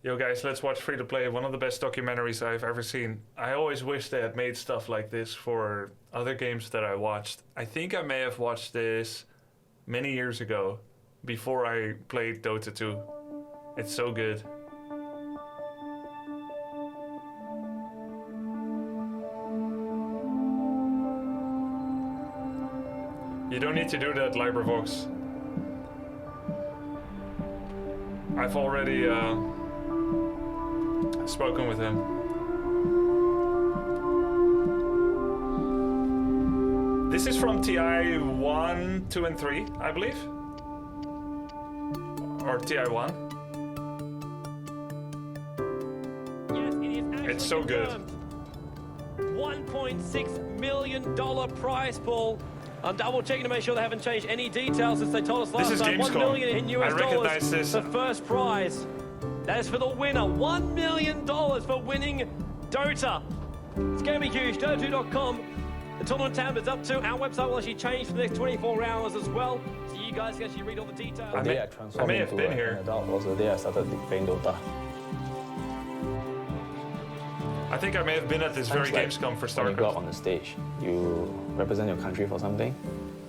Yo guys, let's watch Free to Play, one of the best documentaries I've ever seen. I always wish they had made stuff like this for other games that I watched. I think I may have watched this many years ago, before I played Dota 2. It's so good. You don't need to do that, LibraVox. I've already spoken with him. This is from TI 1, 2, and 3, I believe. Or TI 1. Yes, it is. It's so good. $1.6 million prize pool. I'm double checking to make sure they haven't changed any details since they told us last time. $1 million in US dollars. This. The first prize. That is for the winner. $1 million for winning Dota. It's going to be huge. Dota2.com. The tournament tab is up to. Our website will actually change for the next 24 hours as well. So you guys can actually read all the details. The day I transformed into an adult was the day I started playing Dota. I think I may have been at this very Gamescom for StarCraft. When you go out on the stage, you represent your country for something,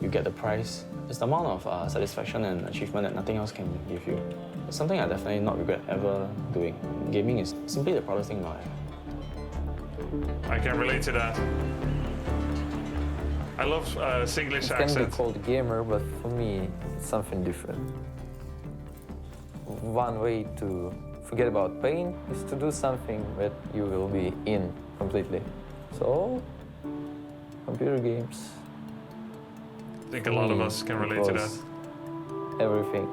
you get the prize. It's the amount of satisfaction and achievement that nothing else can give you. It's something I definitely not regret ever doing. Gaming is simply the proudest thing in my life. I can relate to that. I love Singlish accent. It can be called a gamer, but for me, it's something different. One way to forget about pain is to do something that you will be in completely. So, computer games. I think a lot of us can relate to that. Everything.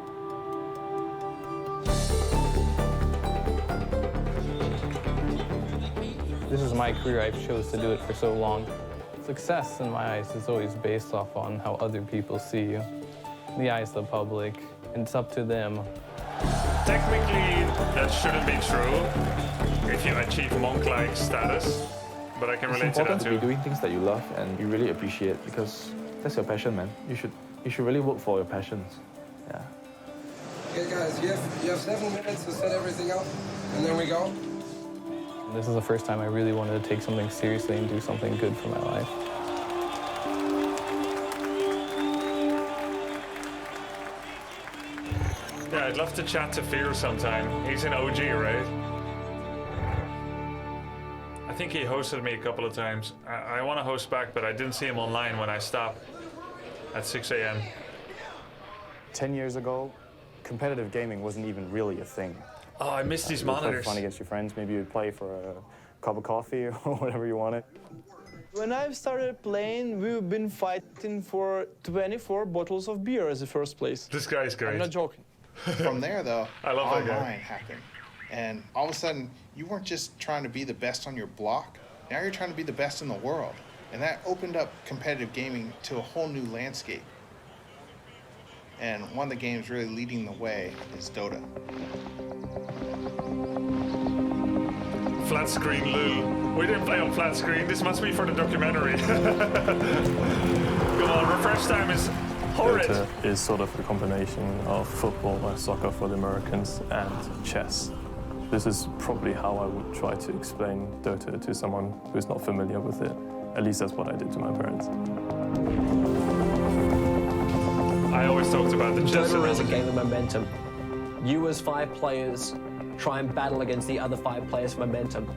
This is my career. I've chose to do it for so long. Success, in my eyes, is always based off on how other people see you. In the eyes of the public, it's up to them. Technically, that shouldn't be true if you achieve monk-like status, but I can relate to that too. It's important to be doing things that you love and you really appreciate, because that's your passion, man. You should really work for your passions. Yeah. Okay, guys, you have 7 minutes to set everything up, and then we go. This is the first time I really wanted to take something seriously and do something good for my life. Yeah, I'd love to chat to Fear sometime. He's an OG, right? I think he hosted me a couple of times. I want to host back, but I didn't see him online when I stopped at 6 a.m. 10 years ago, competitive gaming wasn't even really a thing. Oh, I miss these you would monitors. play fun against your friends. Maybe you'd play for a cup of coffee or whatever you wanted. When I've started playing, we've been fighting for 24 bottles of beer as the first place. This guy's great. I'm not joking. From there, though, I love that guy. online hacking. And all of a sudden, you weren't just trying to be the best on your block. Now you're trying to be the best in the world. And that opened up competitive gaming to a whole new landscape. And one of the games really leading the way is Dota. Flat screen Lou. We didn't play on flat screen. This must be for the documentary. Come on, refresh time is horrid. Dota is sort of a combination of football or soccer for the Americans and chess. This is probably how I would try to explain Dota to someone who's not familiar with it. At least that's what I did to my parents. I always talked about the chess. Dota is a game of momentum. You as 5 players try and battle against the other 5 players for momentum.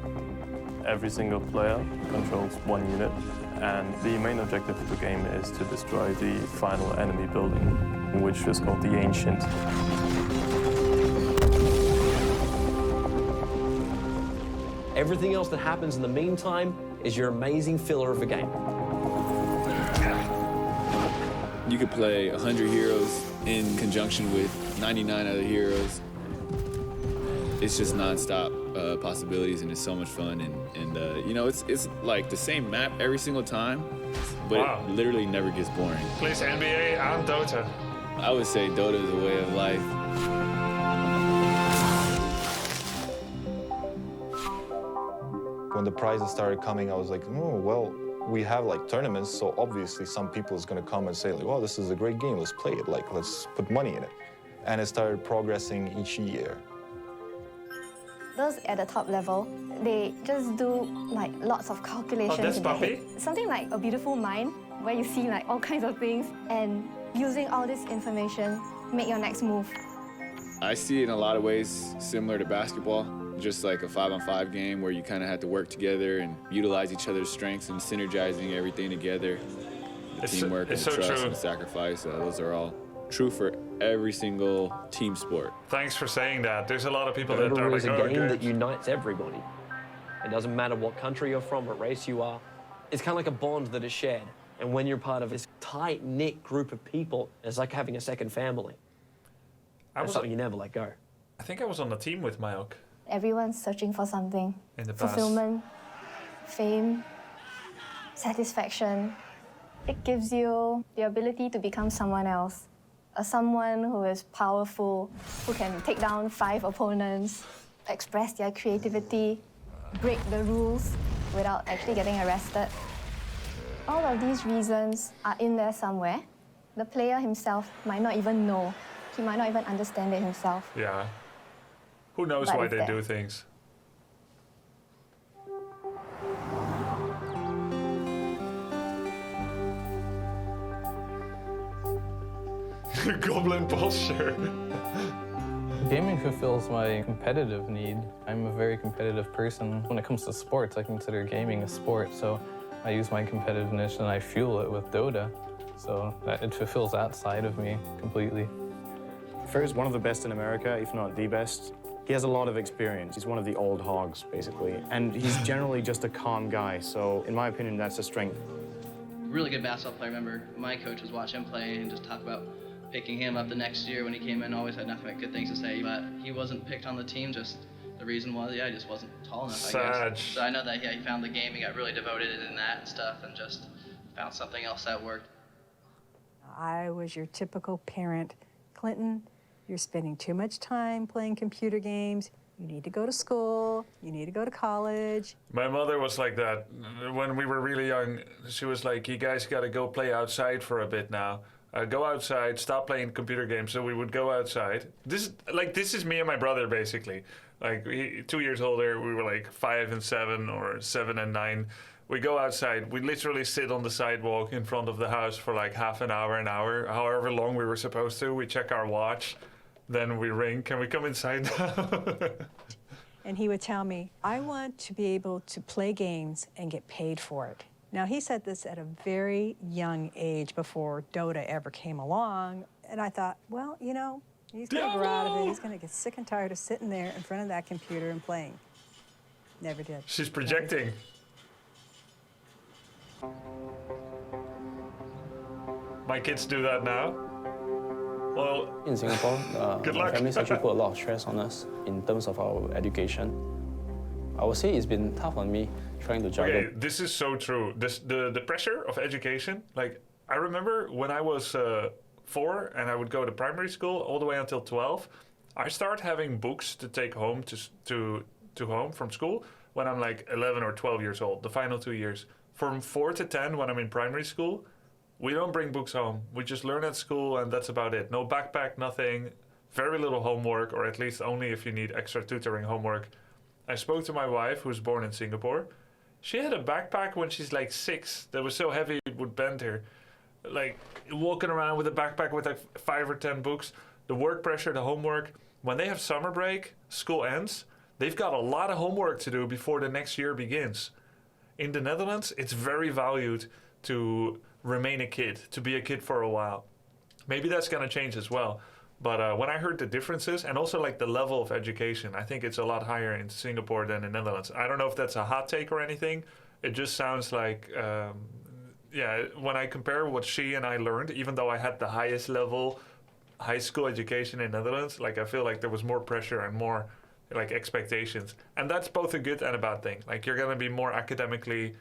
Every single player controls one unit, and the main objective of the game is to destroy the final enemy building, which is called the Ancient. Everything else that happens in the meantime is your amazing filler of the game. You could play 100 heroes in conjunction with 99 other heroes. It's just nonstop possibilities, and it's so much fun. And you know, it's like the same map every single time, but Wow. it literally never gets boring. Plays NBA and Dota. I would say Dota is a way of life. When the prizes started coming, I was like, oh, well, we have like tournaments, so obviously some people is gonna come and say like, well, this is a great game, let's play it, like, let's put money in it. And it started progressing each year. Those at the top level, they just do like lots of calculations that's in their Puppy? head. Something like A Beautiful Mind, where you see like all kinds of things, and using all this information, make your next move. I see it in a lot of ways similar to basketball, just like a 5-on-5 game where you kind of have to work together and utilize each other's strengths and synergizing everything together. Teamwork and so trust true. and sacrifice, those are all true for every single team sport. Thanks for saying that. There's a lot of people that Dota are is like, a oh, game good. that unites everybody. It doesn't matter what country you're from, what race you are. It's kind of like a bond that is shared. And when you're part of this tight-knit group of people, it's like having a second family. That's something you never let go. I think I was on the team with Mayok. Everyone's searching for something. In the past. Fulfillment, fame, satisfaction. It gives you the ability to become someone else. Someone who is powerful, who can take down 5 opponents, express their creativity, break the rules without actually getting arrested. All of these reasons are in there somewhere. The player himself might not even know. He might not even understand it himself. Yeah. Who knows But why it's they there. do things? Goblin posture. Gaming fulfills my competitive need. I'm a very competitive person. When it comes to sports, I consider gaming a sport, so I use my competitiveness and I fuel it with Dota. So that it fulfills that side of me completely. Fear is one of the best in America, if not the best. He has a lot of experience. He's one of the old hogs, basically. And he's generally just a calm guy, so in my opinion, that's a strength. Really good basketball player. I remember my coach was watching him play and just talk about picking him up the next year when he came in. Always had nothing but good things to say, but he wasn't picked on the team. Just the reason was, he just wasn't tall enough, I guess. So I know that, he found the game, he got really devoted in that and stuff, and just found something else that worked. I was your typical parent. Clinton, you're spending too much time playing computer games. You need to go to school. You need to go to college. My mother was like that. When we were really young, she was like, you guys got to go play outside for a bit now. Go outside, stop playing computer games. So we would go outside. This is me and my brother, basically. Like, 2 years older, we were like 5 and 7 or 7 and 9. We go outside. We literally sit on the sidewalk in front of the house for like half an hour, however long we were supposed to. We check our watch. Then we ring, can we come inside now? And he would tell me, I want to be able to play games and get paid for it. Now, he said this at a very young age before Dota ever came along. And I thought, well, you know, he's going to grow out of it. He's going to get sick and tired of sitting there in front of that computer and playing. Never did. She's projecting. My kids do that now. Well, in Singapore, good my luck. families actually put a lot of stress on us in terms of our education. I would say it's been tough on me trying to juggle. Okay, this is so true. The pressure of education, like, I remember when I was 4 and I would go to primary school all the way until 12, I started having books to take home to home from school when I'm like 11 or 12 years old, the final 2 years. From 4 to 10 when I'm in primary school, we don't bring books home. We just learn at school and that's about it. No backpack, nothing, very little homework, or at least only if you need extra tutoring homework. I spoke to my wife, who's born in Singapore. She had a backpack when she's like 6 that was so heavy it would bend her. Like, walking around with a backpack with like 5 or 10 books. The work pressure, the homework. When they have summer break, school ends, they've got a lot of homework to do before the next year begins. In the Netherlands, it's very valued to remain a kid, to be a kid for a while. Maybe that's going to change as well. But when I heard the differences, and also like the level of education, I think it's a lot higher in Singapore than in the Netherlands. I don't know if that's a hot take or anything. It just sounds like, yeah, when I compare what she and I learned, even though I had the highest level high school education in the Netherlands, like I feel like there was more pressure and more like expectations. And that's both a good and a bad thing. Like, you're going to be more academically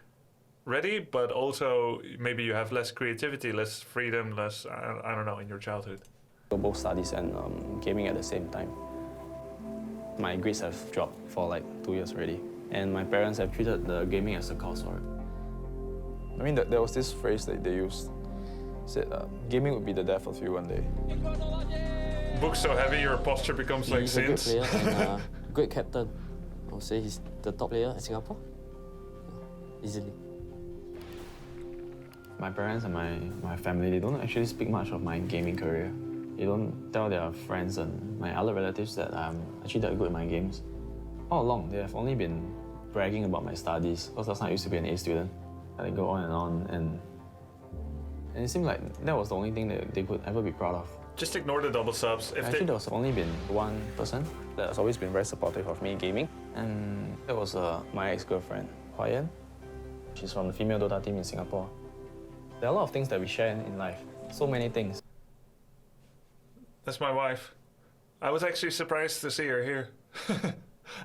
ready, but also maybe you have less creativity, less freedom, less, I don't know, in your childhood. Both studies and gaming at the same time. My grades have dropped for like 2 years already, and my parents have treated the gaming as a cause for it. I mean, there was this phrase that they used, said, gaming would be the death of you one day. Books so heavy, your posture becomes like He's a good Sin's. player and a great captain. would say he's the top player in Singapore. Easily. My parents and my family, they don't actually speak much of my gaming career. They don't tell their friends and my other relatives that I'm actually that good at my games. All along, they have only been bragging about my studies, because last time I used to be an A student. And they go on, and it seemed like that was the only thing that they could ever be proud of. Just ignore the double subs. Actually, there's only been one person that has always been very supportive of me gaming, and that was my ex-girlfriend, Hyhy. She's from the female Dota team in Singapore. There are a lot of things that we share in life, so many things. That's my wife. I was actually surprised to see her here.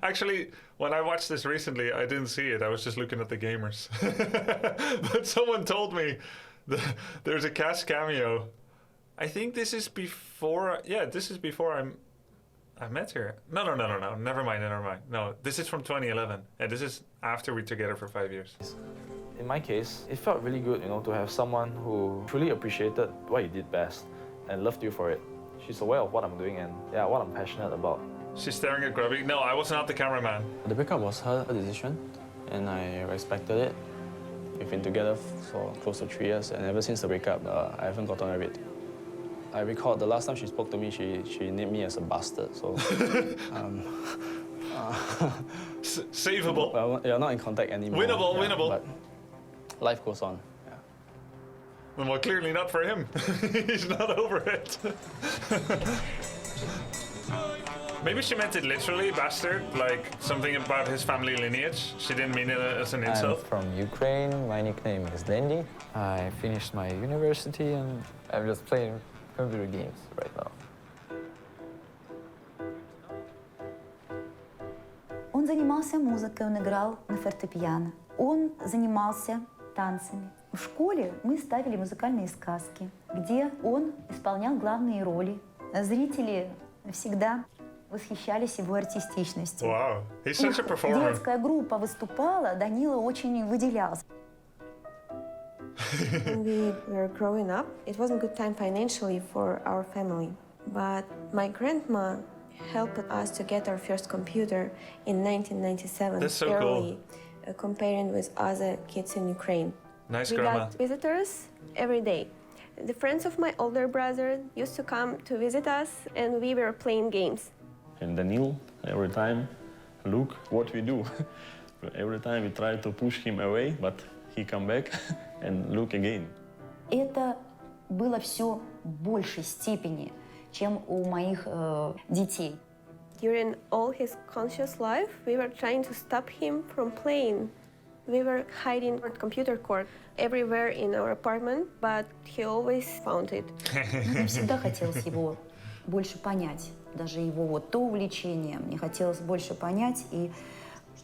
Actually, when I watched this recently, I didn't see it. I was just looking at the gamers. But someone told me there's a cast cameo. I think this is before. Yeah, this is before I met her. No. Never mind. No, this is from 2011, and this is after we're together for 5 years. In my case, it felt really good, to have someone who truly appreciated what you did best and loved you for it. She's aware of what I'm doing and what I'm passionate about. She's staring at Grubby. No, I was not the cameraman. The breakup was her decision, and I respected it. We've been together for close to 3 years, and ever since the breakup, I haven't gotten over it. I recall the last time she spoke to me, she named me as a bastard, so... Savable. Well, you're not in contact anymore. Winnable. But life goes on. Well, clearly not for him. He's not over it. Maybe she meant it literally, bastard, like something about his family lineage. She didn't mean it as an insult. I'm from Ukraine. My nickname is Dendi. I finished my university and I'm just playing computer games right now. Он занимался музыкой, он играл на фортепиано. Он занимался танцами. В школе мы ставили музыкальные сказки, где он исполнял главные роли. Зрители всегда восхищались его артистичностью. Wow, he's such a performer. Детская группа выступала, Данила очень выделялся. When we were growing up, it wasn't a good time financially for our family. But my grandma helped us to get our first computer in 1997. That's so early, cool. Comparing with other kids in Ukraine. Nice we grandma. got visitors every day. The friends of my older brother used to come to visit us, and we were playing games. And Daniel, every time, look what we do. Every time we try to push him away, but he come back and look again. Это было все в большей степени, чем у моих детей. During all his conscious life, we were trying to stop him from playing. We were hiding our computer cord everywhere in our apartment, but he always found it. Мне всегда хотелось его больше понять. Даже его вот то увлечение мне хотелось больше понять, и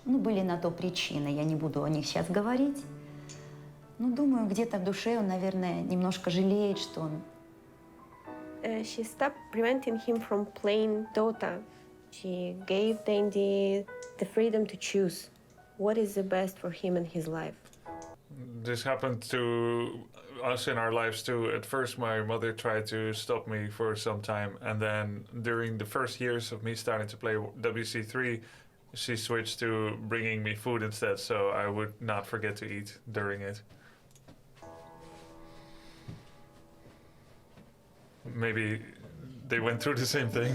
были на то причины. Я не буду о них сейчас говорить. Но думаю, где-то в душе он, наверное, немножко жалеет, что он... She stopped preventing him from playing Dota. She gave Dendi the freedom to choose what is the best for him in his life. This happened to us in our lives too. At first, my mother tried to stop me for some time, and then during the first years of me starting to play WC3, she switched to bringing me food instead, so I would not forget to eat during it. Maybe they went through the same thing.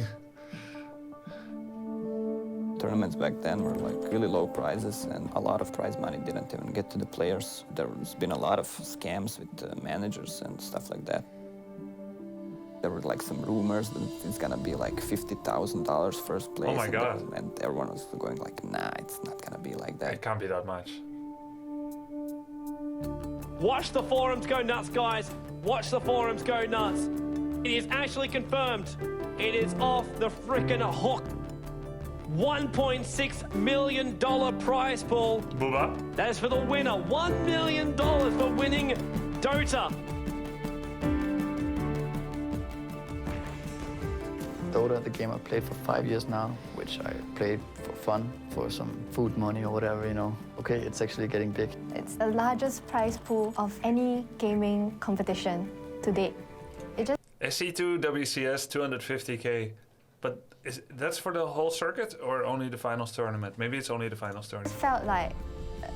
Tournaments back then were like really low prizes, and a lot of prize money didn't even get to the players. There's been a lot of scams with managers and stuff like that. There were like some rumors that it's gonna be like $50,000 first place. Oh my God. And everyone was going like, nah, it's not gonna be like that. It can't be that much. Watch the forums go nuts, guys. Watch the forums go nuts. It is actually confirmed. It is off the frickin' hook. $1.6 million prize pool. Booba. That is for the winner. $1 million for winning Dota. Dota, the game I played for 5 years now, which I played for fun, for some food money or whatever, Okay, it's actually getting big. It's the largest prize pool of any gaming competition to date. SC2 WCS 250K. But that's for the whole circuit or only the finals tournament? Maybe it's only the finals It tournament. felt like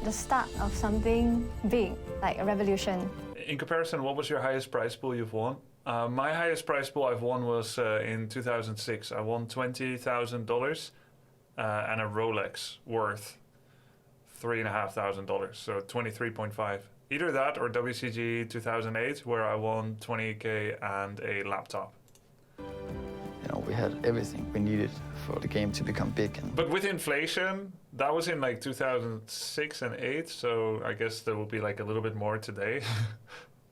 the start of something big, like a revolution. In comparison, what was your highest prize pool you've won? My highest prize pool I've won was in 2006. I won $20,000 and a Rolex worth $3,500, so 23.5. Either that or WCG 2008, where I won 20K and a laptop. You know, we had everything we needed for the game to become big. But with inflation, that was in like 2006 and 8, so I guess there will be like a little bit more today.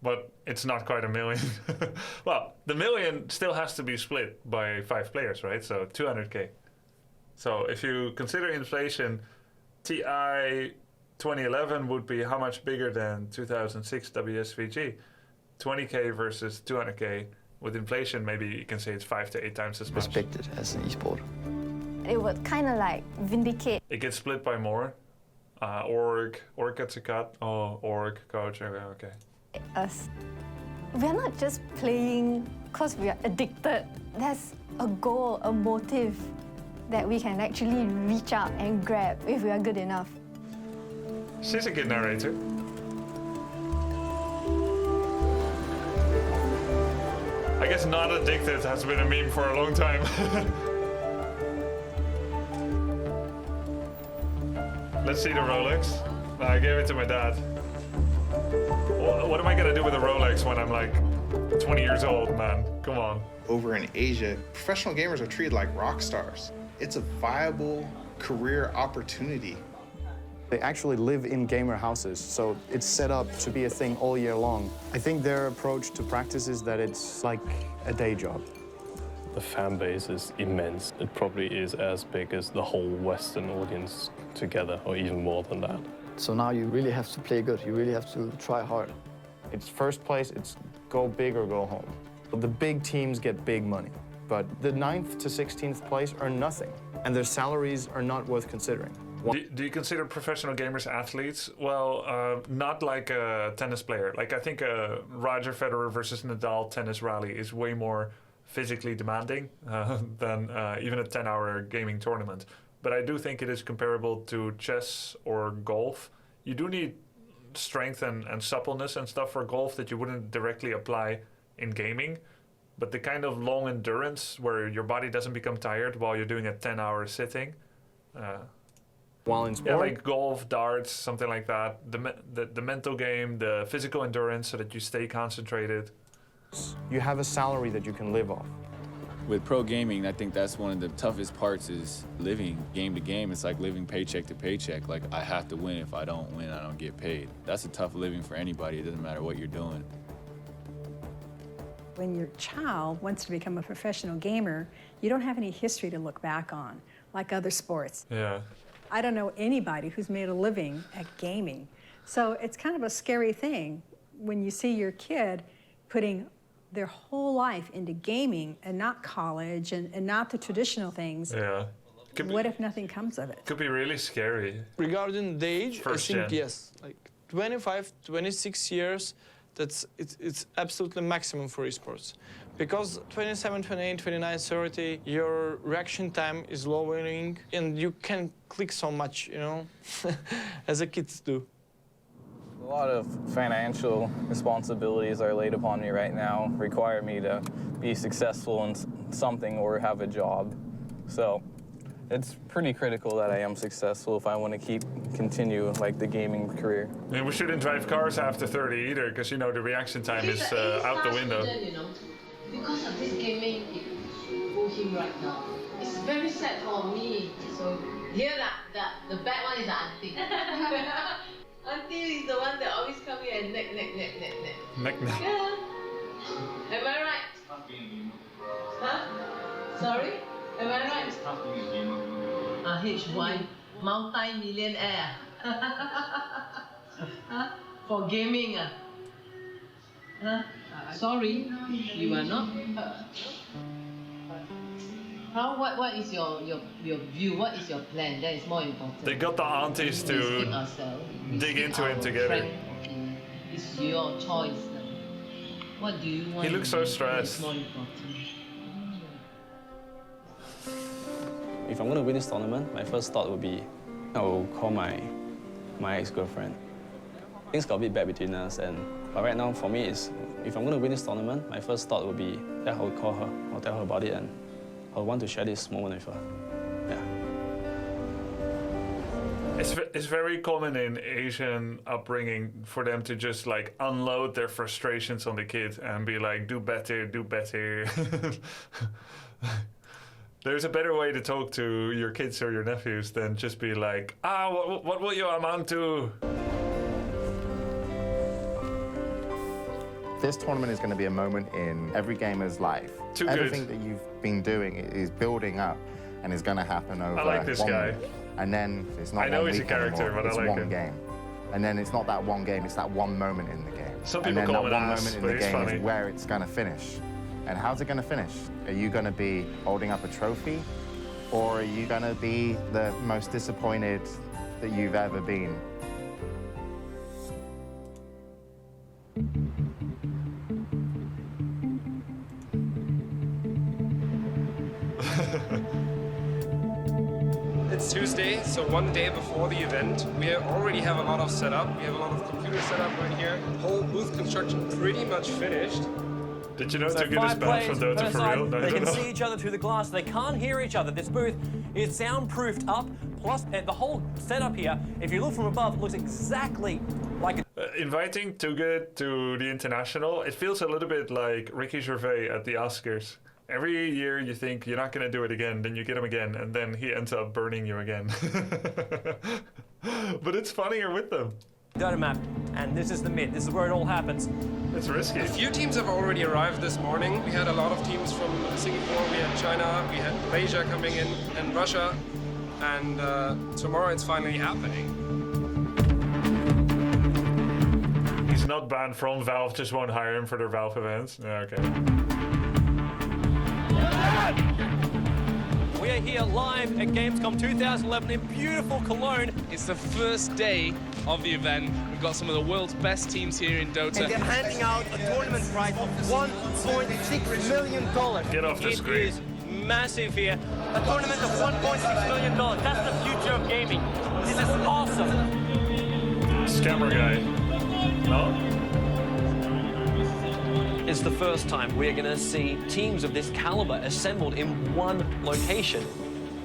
But it's not quite $1 million. Well, the $1 million still has to be split by 5 players, right? So 200K. So if you consider inflation, TI 2011 would be how much bigger than 2006 WSVG? 20K versus 200K. With inflation, maybe you can say it's 5 to 8 times as much. Respected as an esport. It would kind of like vindicate. It gets split by more. Org gets a cut. Oh, org, coach, okay. Us. We're not just playing because we are addicted. There's a goal, a motive that we can actually reach out and grab if we are good enough. She's a good narrator. I guess not addicted has been a meme for a long time. Let's see the Rolex. I gave it to my dad. What am I gonna do with a Rolex when I'm like 20 years old, man? Come on. Over in Asia, professional gamers are treated like rock stars. It's a viable career opportunity. They actually live in gamer houses, so it's set up to be a thing all year long. I think their approach to practice is that it's like a day job. The fan base is immense. It probably is as big as the whole Western audience together, or even more than that. So now you really have to play good. You really have to try hard. It's first place, it's go big or go home. The big teams get big money, but the 9th to 16th place are nothing, and their salaries are not worth considering. Do you consider professional gamers athletes? Well, not like a tennis player. Like I think a Roger Federer versus Nadal tennis rally is way more physically demanding than even a 10-hour gaming tournament. But I do think it is comparable to chess or golf. You do need strength and suppleness and stuff for golf that you wouldn't directly apply in gaming. But the kind of long endurance where your body doesn't become tired while you're doing a 10-hour sitting. While in sport? Yeah, like golf, darts, something like that. The mental game, the physical endurance so that you stay concentrated. You have a salary that you can live off. With pro gaming, I think that's one of the toughest parts is living game to game. It's like living paycheck to paycheck. Like, I have to win. If I don't win, I don't get paid. That's a tough living for anybody. It doesn't matter what you're doing. When your child wants to become a professional gamer, you don't have any history to look back on, like other sports. Yeah. I don't know anybody who's made a living at gaming. So it's kind of a scary thing when you see your kid putting their whole life into gaming and not college and not the traditional things. Yeah. What if nothing comes of it? Could be really scary. Regarding the age, First I think gen. yes. Like 25, 26 years, it's absolutely maximum for esports. Because 27, 28, 29, 30, your reaction time is lowering and you can click so much, you know, as the kids do. A lot of financial responsibilities are laid upon me right now, require me to be successful in something or have a job. So it's pretty critical that I am successful if I want to continue like the gaming career. I mean, we shouldn't drive cars after 30 either, because you know the reaction time is out the window. You know, because of this gaming, it pull him right now. It's very sad for me. So here, the bad one is the auntie. Auntie is the one that always come here and neck. Neck. Yeah. Am I right? Huh? Sorry? Am I right? HY, multi-millionaire. Huh? For gaming. Huh? Sorry, you are not. What is your view? What is your plan? That is more important. They got the aunties to dig into it together. It's your choice. What do you want? He looks so stressed. It's more important. if I'm going to win this tournament, my first thought would be, I will call my ex-girlfriend. Things got a bit bad between us, but right now for me, if I'm going to win this tournament, my first thought would be that I will call her, I'll tell her about it, and I'll want to share this moment with her. Yeah. It's very common in Asian upbringing for them to just like unload their frustrations on the kid and be like, do better, do better. There's a better way to talk to your kids or your nephews than just be like, what will you amount to? This tournament is going to be a moment in every gamer's life. Everything that you've been doing is building up and is going to happen over I like this guy. week. And then it's not I know one he's a week character, anymore, but I it's like one him. game. And then it's not that one game, it's that one moment in the game. Some and people then call that him an one ass, moment in but the he's game funny. is where it's going to finish. And how's it going to finish? Are you going to be holding up a trophy? Or are you going to be the most disappointed that you've ever been? It's Tuesday, so one day before the event. We already have a lot of setup. We have a lot of computer setup right here. Whole booth construction pretty much finished. Did you know So to get this 5 banned from players Dota per for side. real? No, I They don't can know. see each other through the glass. They can't hear each other. This booth is soundproofed up. Plus, the whole setup here, if you look from above, looks exactly like a... Inviting Too Good to the International, it feels a little bit like Ricky Gervais at the Oscars. Every year you think you're not going to do it again, then you get him again, and then he ends up burning you again. But it's funnier with them. Dota map, and this is the mid. This is where it all happens. It's risky. A few teams have already arrived this morning. We had a lot of teams from Singapore, we had China, we had Malaysia coming in, and Russia. And tomorrow it's finally happening. He's not banned from Valve, just won't hire him for their Valve events. Yeah, okay. We are here live at Gamescom 2011 in beautiful Cologne. It's the first day of the event. We've got some of the world's best teams here in Dota. And they're handing out a tournament prize of $1.6 million. Get off the screen. It is massive here. A tournament of $1.6 million. That's the future of gaming. This is awesome. Scammer guy. No? It's the first time we're going to see teams of this caliber assembled in one location.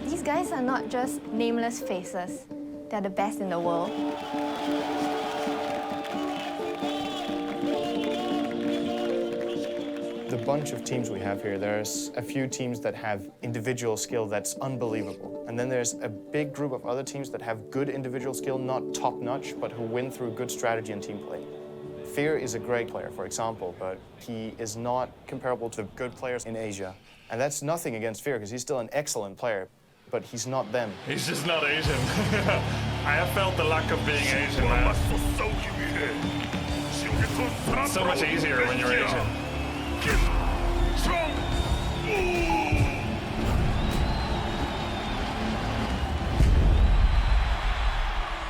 These guys are not just nameless faces. They're the best in the world. The bunch of teams we have here, there's a few teams that have individual skill that's unbelievable. And then there's a big group of other teams that have good individual skill, not top-notch, but who win through good strategy and team play. Fear is a great player, for example, but he is not comparable to good players in Asia. And that's nothing against Fear, because he's still an excellent player, but he's not them. He's just not Asian. I have felt the lack of being Asian, man. It's so much easier when you're Asian.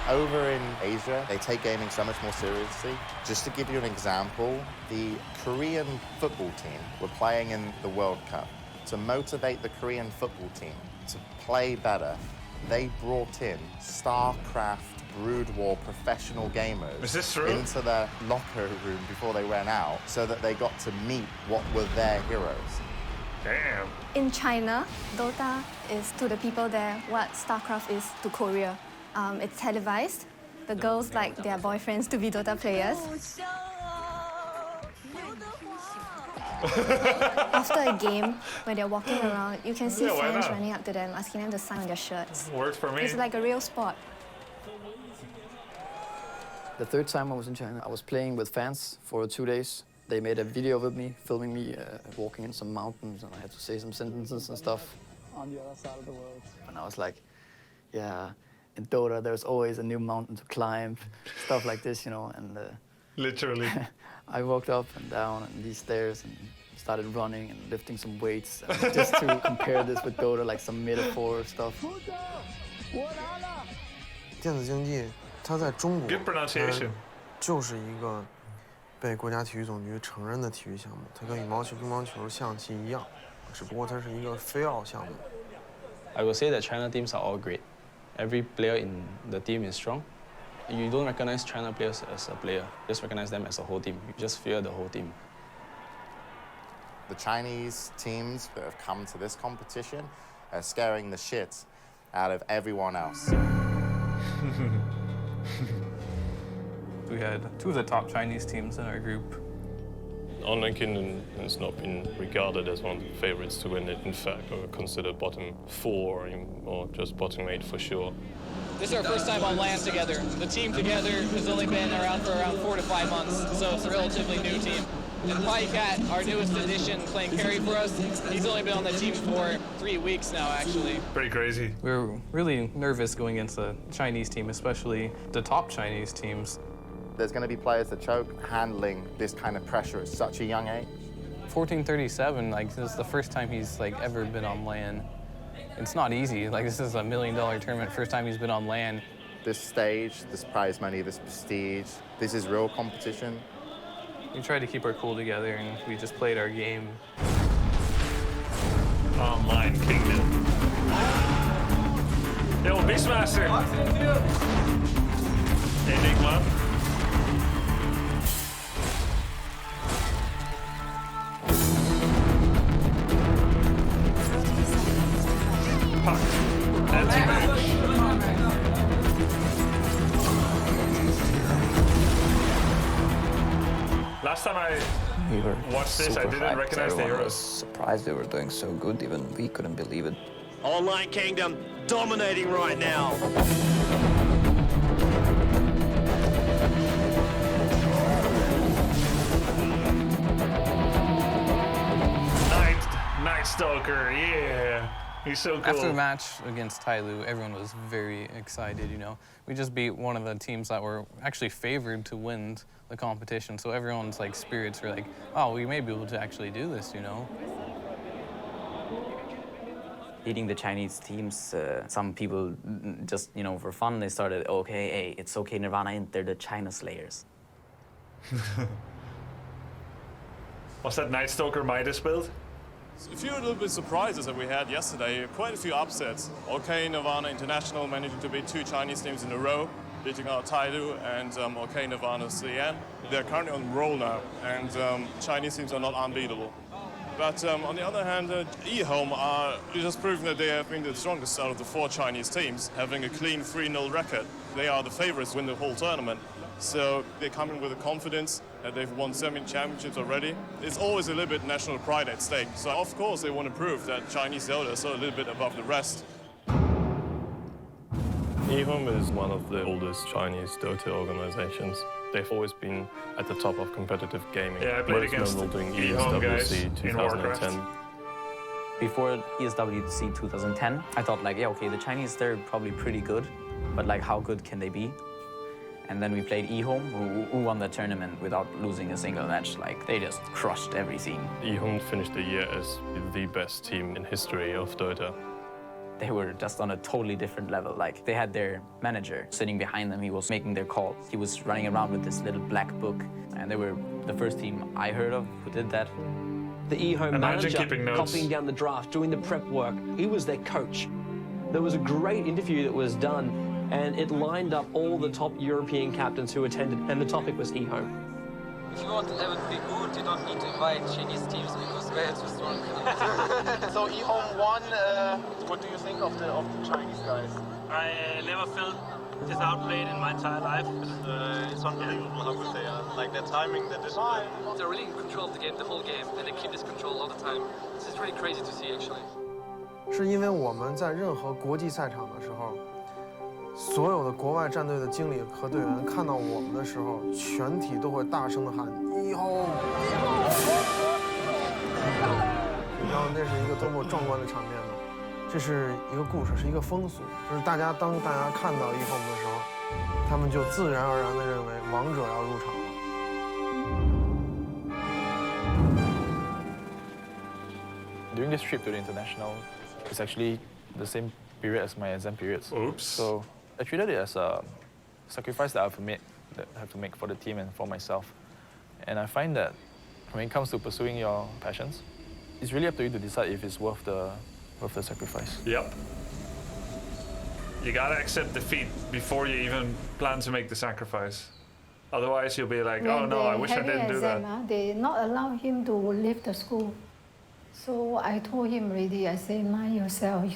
Over in Asia, they take gaming so much more seriously. Just to give you an example, the Korean football team were playing in the World Cup. To motivate the Korean football team to play better, they brought in StarCraft Brood War professional gamers Is this true? into their locker room before they went out so that they got to meet what were their heroes. Damn. In China, Dota is to the people there what StarCraft is to Korea. It's televised. The girls like their boyfriends to be Dota players. After a game, when they're walking around, you can see Yeah, why fans not? running up to them, asking them to sign on their shirts. Works for me. It's like a real sport. The third time I was in China, I was playing with fans for 2 days. They made a video with me, filming me walking in some mountains, and I had to say some sentences and stuff. On the other side of the world. And I was like, yeah, in Dota, there's always a new mountain to climb, stuff like this, you know, and... Literally. I walked up and down and these stairs and started running and lifting some weights just to compare this with Dota, like some metaphor stuff. 电子竞技，它在中国 Good pronunciation. 就是一个被国家体育总局承认的体育项目，它跟羽毛球、乒乓球、象棋一样，只不过它是一个非奥项目。I will say that China teams are all great. Every player in the team is strong. You don't recognize China players as a player. Just recognize them as a whole team. You just fear the whole team. The Chinese teams that have come to this competition are scaring the shit out of everyone else. We had two of the top Chinese teams in our group. Online Kingdom has not been regarded as one of the favorites to win it. In fact, or considered bottom 4 or just bottom 8 for sure. This is our first time on LAN together. The team together has only been around for around 4 to 5 months, so it's a relatively new team. And Hyhy, our newest addition, playing carry for us, he's only been on the team for 3 weeks now, actually. Pretty crazy. We were really nervous going against the Chinese team, especially the top Chinese teams. There's going to be players that choke handling this kind of pressure at such a young age. 1437, like, this is the first time he's like ever been on LAN. It's not easy. Like, this is $1 million tournament, first time he's been on LAN. This stage, this prize money, this prestige, this is real competition. We tried to keep our cool together and we just played our game. Online Kingdom. Yo, Beastmaster. Enigma. Puck. Anti-mage. Last time I watched this, I didn't recognize the heroes. Was surprised they were doing so good, even we couldn't believe it. Online Kingdom dominating right now. Night Stalker, yeah. He's so cool. After the match against Tyloo, everyone was very excited, you know. We just beat one of the teams that were actually favored to win the competition, so everyone's like spirits were like, oh, we may be able to actually do this, you know. Beating the Chinese teams, some people just, you know, for fun, they started, okay, hey, it's okay, Nirvana, and they're the China Slayers. Was that Night Stalker Midas build? A few little bit surprises that we had yesterday, quite a few upsets. OK Nirvana International managing to beat 2 Chinese teams in a row, beating out Tyloo and OK Nirvana CN. They're currently on roll now, and Chinese teams are not unbeatable. But on the other hand, eHome are just proving that they have been the strongest out of the 4 Chinese teams, having a clean 3-0 record. They are the favorites to win the whole tournament. So they come in with a confidence that they've won 7 championships already. It's always a little bit national pride at stake. So of course they want to prove that Chinese Dota is a little bit above the rest. eHome is one of the oldest Chinese Dota organizations. They've always been at the top of competitive gaming. Yeah, I played against doing eHome guys ESWC in Warcraft. 2010. Before ESWC 2010, I thought like, yeah, okay, the Chinese, they're probably pretty good, but like, how good can they be? And then we played eHome, who won the tournament without losing a single match. Like, they just crushed everything. eHome finished the year as the best team in history of Dota. They were just on a totally different level. Like, they had their manager sitting behind them. He was making their calls. He was running around with this little black book. And they were the first team I heard of who did that. The eHome manager copying down the draft, doing the prep work. He was their coach. There was a great interview that was done, and it lined up all the top European captains who attended, and the topic was eHome. If you want to have it be good, you don't need to invite Chinese teams because they're too strong. So eHome won. What do you think of the Chinese guys? I never felt this outplayed in my entire life. It's unbelievable how good they are. Like their timing, their discipline. They're really in control of the game, the whole game, and they keep this control all the time. This is really crazy to see, actually. 是因为我们在任何国际赛场的时候，所有的国外战队的经理和队员看到我们的时候，全体都会大声的喊eHome。你知道那是一个多么壮观的场面吗？这是一个故事，是一个风俗，就是当大家看到eHome的时候，他们就自然而然地认为王者要入场了。During this trip to the international, it's actually the same period as my exam periods. Oops. So I treated it as a sacrifice that I have to make for the team and for myself. And I find that when it comes to pursuing your passions, it's really up to you to decide if it's worth the worth the sacrifice. Yep. You gotta accept defeat before you even plan to make the sacrifice. Otherwise, you'll be like, oh no, I wish I didn't do that. They not allow him to leave the school. So I told him already, I say, mind yourself.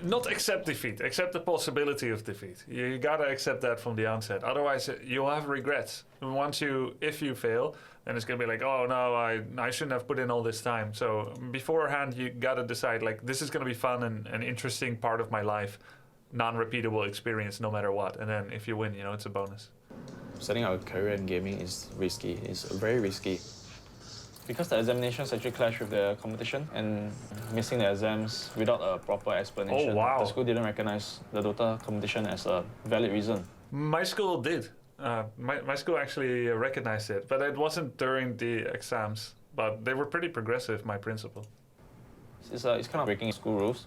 Not accept defeat, accept the possibility of defeat. You gotta accept that from the onset. Otherwise, you'll have regrets. And if you fail, then it's gonna be like, oh no, I shouldn't have put in all this time. So beforehand, you gotta decide, like, this is gonna be fun and an interesting part of my life, non-repeatable experience no matter what. And then if you win, it's a bonus. Setting out a career in gaming is risky. It's very risky. Because the examinations actually clash with the competition, and missing the exams without a proper explanation. Oh, wow. The school didn't recognize the Dota competition as a valid reason. My school did. My school actually recognized it, but it wasn't during the exams. But they were pretty progressive, my principal. It's kind of breaking school rules.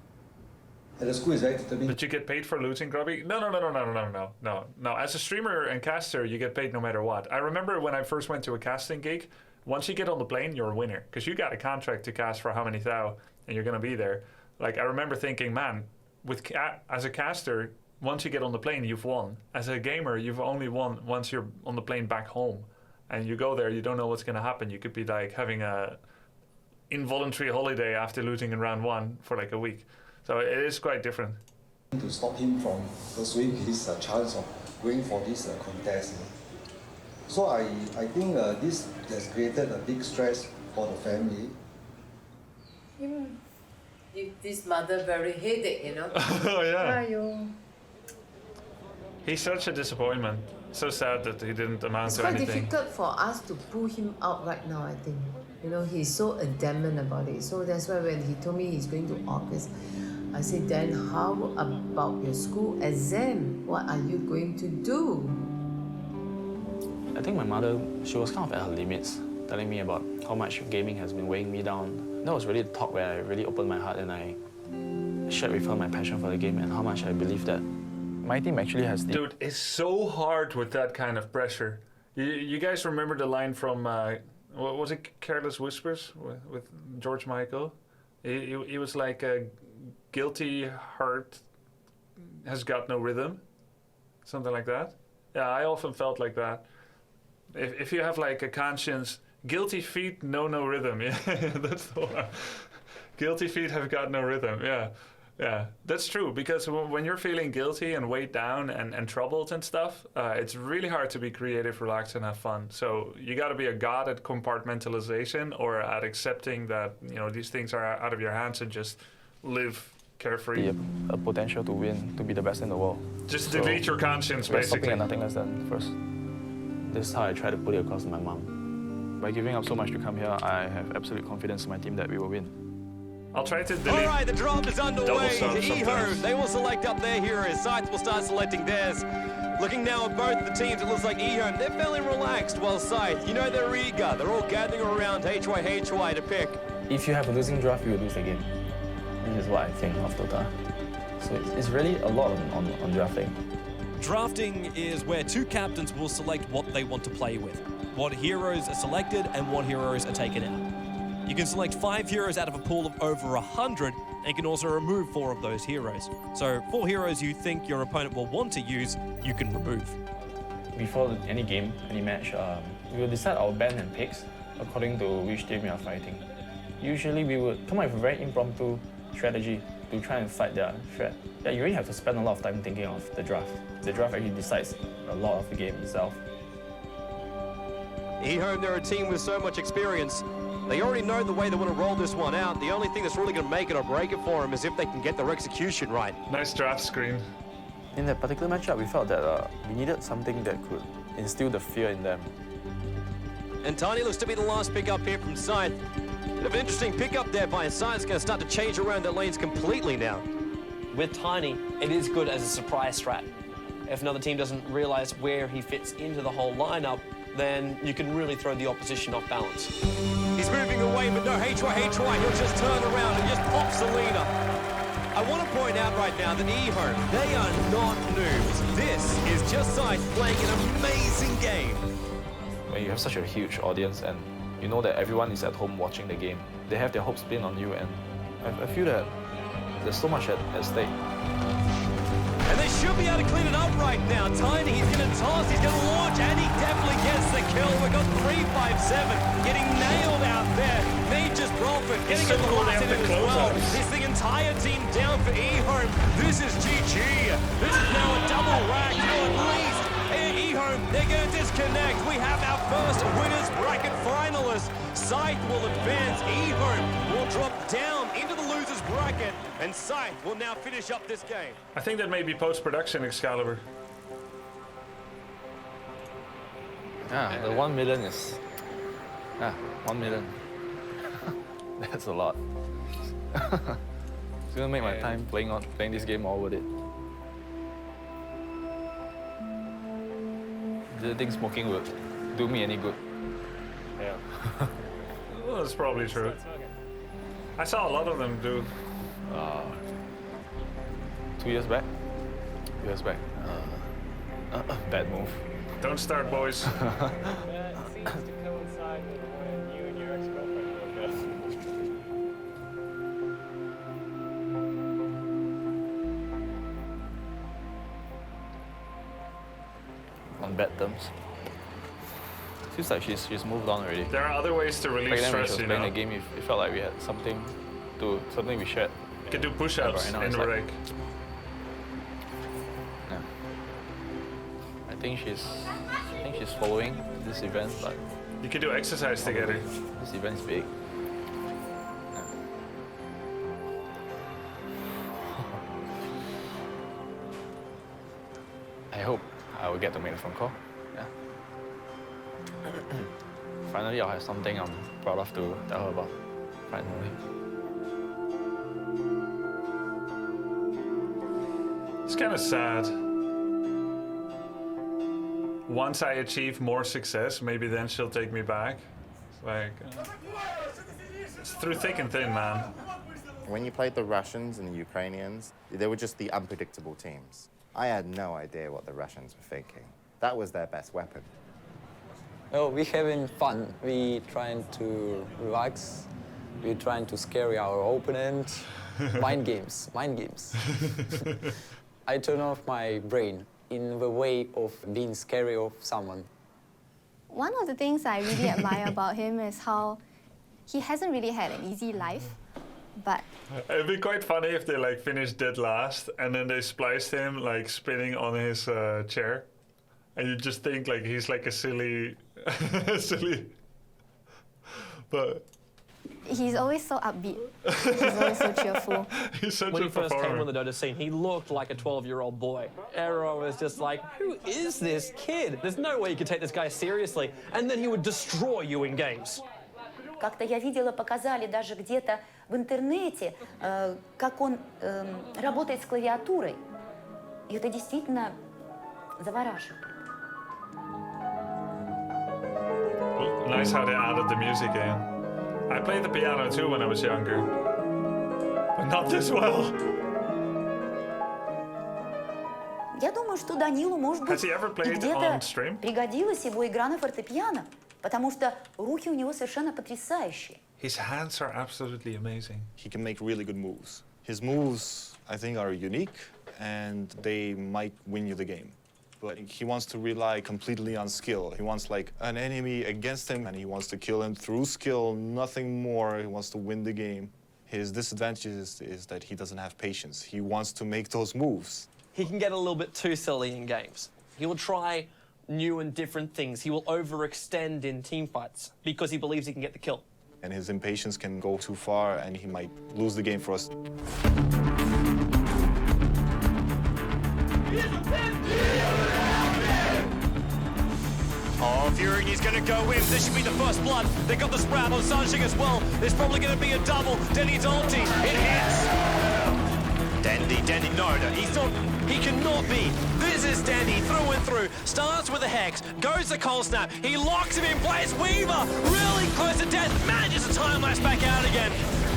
And the school is very determined. Did you get paid for losing, Grubby? No. As a streamer and caster, you get paid no matter what. I remember when I first went to a casting gig, once you get on the plane, you're a winner. Because you got a contract to cast for how many thou, and you're going to be there. Like, I remember thinking, man, as a caster, once you get on the plane, you've won. As a gamer, you've only won once you're on the plane back home. And you go there, you don't know what's going to happen. You could be like having a involuntary holiday after losing in round 1 for like a week. So it is quite different. To stop him from pursuing his chance of going for this contest. So I think this has created a big stress for the family. Give this mother very headache, Oh yeah. He's such a disappointment. So sad that he didn't amount to anything. It's quite difficult for us to pull him out right now, I think. He's so adamant about it. So that's why when he told me he's going to August, I said, then how about your school exam? What are you going to do? I think my mother, she was kind of at her limits, telling me about how much gaming has been weighing me down. That was really the talk where I really opened my heart and I shared with her my passion for the game and how much I believe that my team actually has... Dude, it's so hard with that kind of pressure. You guys remember the line from, what was it, Careless Whispers with George Michael? He was like, a guilty heart has got no rhythm. Something like that. Yeah, I often felt like that. If you have like a conscience, guilty feet, no rhythm. Yeah, that's the one. Guilty feet have got no rhythm. Yeah, that's true. Because when you're feeling guilty and weighed down and troubled and stuff, it's really hard to be creative, relaxed, and have fun. So you got to be a god at compartmentalization or at accepting that these things are out of your hands and just live carefree. A potential to win, to be the best in the world. Just delete your conscience, basically. Stopping at nothing less than first. This is how I try to put it across to my mom. By giving up so much to come here, I have absolute confidence in my team that we will win. I'll try to delete. All right, the draft is underway. Hyhy, they will select up their heroes. Sides will start selecting theirs. Looking now at both the teams, it looks like Hyhy, they're fairly relaxed, while Scythe, they're eager. They're all gathering around Hyhy to pick. If you have a losing draft, you will lose again. This is what I think of Dota. So it's really a lot on drafting. Drafting is where two captains will select what they want to play with, what heroes are selected and what heroes are taken out. You can select 5 heroes out of a pool of over 100, and you can also remove 4 of those heroes. So 4 heroes you think your opponent will want to use, you can remove. Before any game, any match, we will decide our ban and picks according to which team we are fighting. Usually we would come up with a very impromptu strategy to try and fight their threat. Yeah, you really have to spend a lot of time thinking of the draft. The draft actually decides a lot of the game itself. Hyhy, they're a team with so much experience. They already know the way they want to roll this one out. The only thing that's really going to make it or break it for them is if they can get their execution right. Nice draft screen. In that particular matchup, we felt that we needed something that could instill the fear in them. And Tiny looks to be the last pick up here from Scythe. Bit of an interesting pick up there by Scythe. It's going to start to change around their lanes completely now. With Tiny, it is good as a surprise strat. If another team doesn't realize where he fits into the whole lineup, then you can really throw the opposition off balance. He's moving away, but no, Hyhy, he'll just turn around and just pop Selena. I want to point out right now that Hyhy, they are not noobs. This is just Scythe playing an amazing game. When you have such a huge audience and you know that everyone is at home watching the game, they have their hopes pinned on you, and I feel that There's so much at stake. And they should be able to clean it up right now. Tiny, he's going to toss, he's going to launch, and he definitely gets the kill. We've got 3-5-7 getting nailed out there. Nature's Prophet getting a blast in it as well. It's the entire team down for eHome. This is GG. This is now a double rack, or at least eHome, they're going to disconnect. We have our first winners bracket finalists. Scythe will advance, eHome will drop down into the losers bracket, and Scythe will now finish up this game. I think that may be post-production, Excalibur. Yeah, the 1 million is... 1 million. That's a lot. It's gonna make my time playing this game all worth it. Do you think smoking would do me any good? Yeah. Well, that's probably true. I saw a lot of them do. 2 years back? 2 years back. Bad move. Don't start, boys. That seems to coincide with when you and your ex-girlfriend broke up. On bad terms. Feels like she's moved on already. There are other ways to release stress, you know. Playing the game, it felt like we had something we shared. You can do push-ups in the break. Yeah. I think she's following this event, but you can do exercise together. This event's big. Yeah. I hope I will get to make a phone call. Yeah. Finally, I'll have something I'm proud of to tell her about. Finally. It's kind of sad. Once I achieve more success, maybe then she'll take me back. It's like, it's through thick and thin, man. When you played the Russians and the Ukrainians, they were just the unpredictable teams. I had no idea what the Russians were thinking. That was their best weapon. Oh, we're having fun. We trying to relax. We're trying to scare our opponent. Mind games, mind games. I turn off my brain in the way of being scary of someone. One of the things I really admire about him is how he hasn't really had an easy life, but... It'd be quite funny if they like finished dead last and then they spliced him like spinning on his chair. And you just think like he's like a silly... But... He's always so upbeat. He's always so cheerful. He's such when a he first performer. came on the Dota scene, he looked like a 12-year-old boy. Arrow was just like, who is this kid? There's no way you could take this guy seriously. And then he would destroy you in games. Как-то я видела, показали даже где-то в интернете, как он работает с клавиатурой. И это действительно завораживает. Nice how they added the music in. I played the piano too when I was younger, but not this well. Я думаю, что Данилу, может быть, и где-то пригодилась его игра на фортепиано, потому что руки у него совершенно потрясающие. His hands are absolutely amazing. He can make really good moves. His moves, I think, are unique, and they might win you the game. But he wants to rely completely on skill. He wants like an enemy against him, and he wants to kill him through skill, nothing more. He wants to win the game. His disadvantage is that he doesn't have patience. He wants to make those moves. He can get a little bit too silly in games. He will try new and different things. He will overextend in team fights because he believes he can get the kill. And his impatience can go too far, and he might lose the game for us. Oh, Fury, he's going to go in. This should be the first blood. They got the sprout on Sanjing as well. There's probably going to be a double. Dendi's ulti. It hits. Dendi, no, he's not. He cannot be. This is Dendi through and through. Starts with a Hex, goes to Cold Snap. He locks him in place. Weaver, really close to death. Manages to time lapse back out again.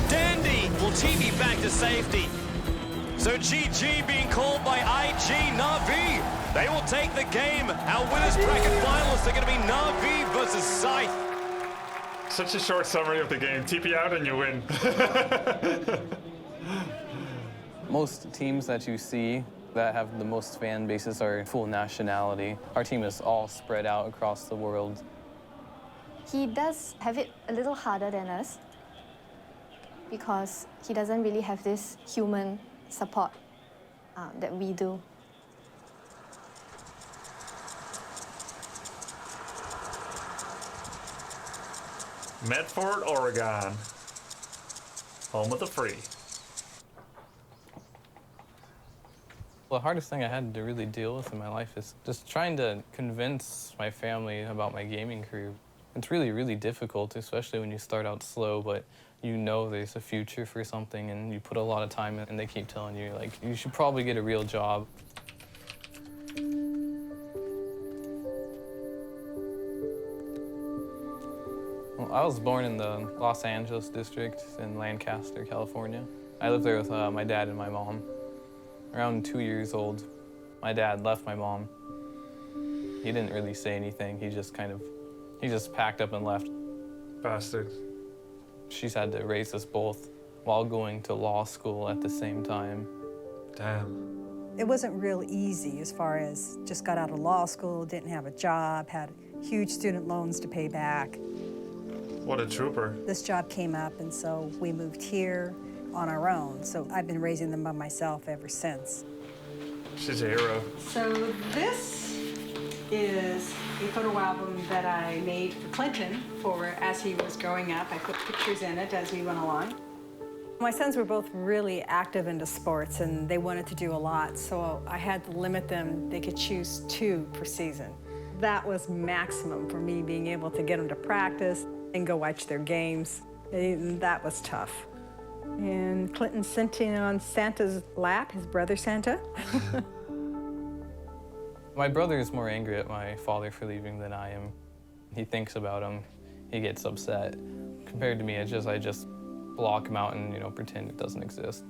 Dendi will TP back to safety. So GG being called by IG Na'Vi. They will take the game. Our winners bracket finalists are going to be Na'Vi versus Scythe. Such a short summary of the game. TP out and you win. Most teams that you see that have the most fan bases are full nationality. Our team is all spread out across the world. He does have it a little harder than us because he doesn't really have this human support that we do. Medford, Oregon, home of the free. The hardest thing I had to really deal with in my life is just trying to convince my family about my gaming career. It's really, really difficult, especially when you start out slow, but you know there's a future for something and you put a lot of time in and they keep telling you, like, you should probably get a real job. Well, I was born in the Los Angeles district in Lancaster, California. I lived there with my dad and my mom. Around 2 years old, my dad left my mom. He didn't really say anything. He just packed up and left. Bastard. She's had to raise us both while going to law school at the same time. Damn. It wasn't real easy as far as just got out of law school, didn't have a job, had huge student loans to pay back. What a trooper. This job came up, and so we moved here on our own. So I've been raising them by myself ever since. She's a hero. So this is a photo album that I made for Clinton as he was growing up. I put pictures in it as we went along. My sons were both really active into sports, and they wanted to do a lot, so I had to limit them. They could choose 2 per season. That was maximum for me, being able to get them to practice and go watch their games. And that was tough. And Clinton's sitting on Santa's lap, his brother Santa. My brother is more angry at my father for leaving than I am. He thinks about him, he gets upset. Compared to me, I just block him out and, pretend it doesn't exist.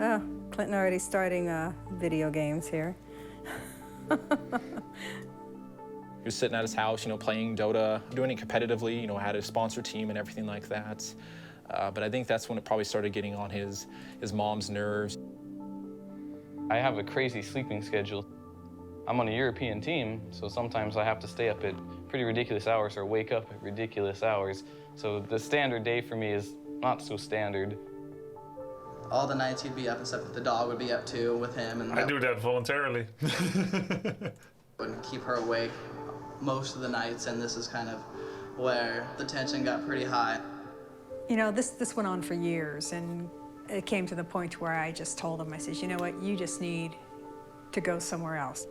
Oh, Clinton already starting video games here. He was sitting at his house, playing Dota, doing it competitively, had a sponsor team and everything like that. But I think that's when it probably started getting on his mom's nerves. I have a crazy sleeping schedule. I'm on a European team, so sometimes I have to stay up at pretty ridiculous hours or wake up at ridiculous hours. So the standard day for me is not so standard. All the nights he'd be up and stuff, the dog would be up too with him. And I do that voluntarily. Wouldn't keep her awake most of the nights, and this is kind of where the tension got pretty high. This went on for years, and it came to the point where I just told him, I said, you know what, you just need to go somewhere else.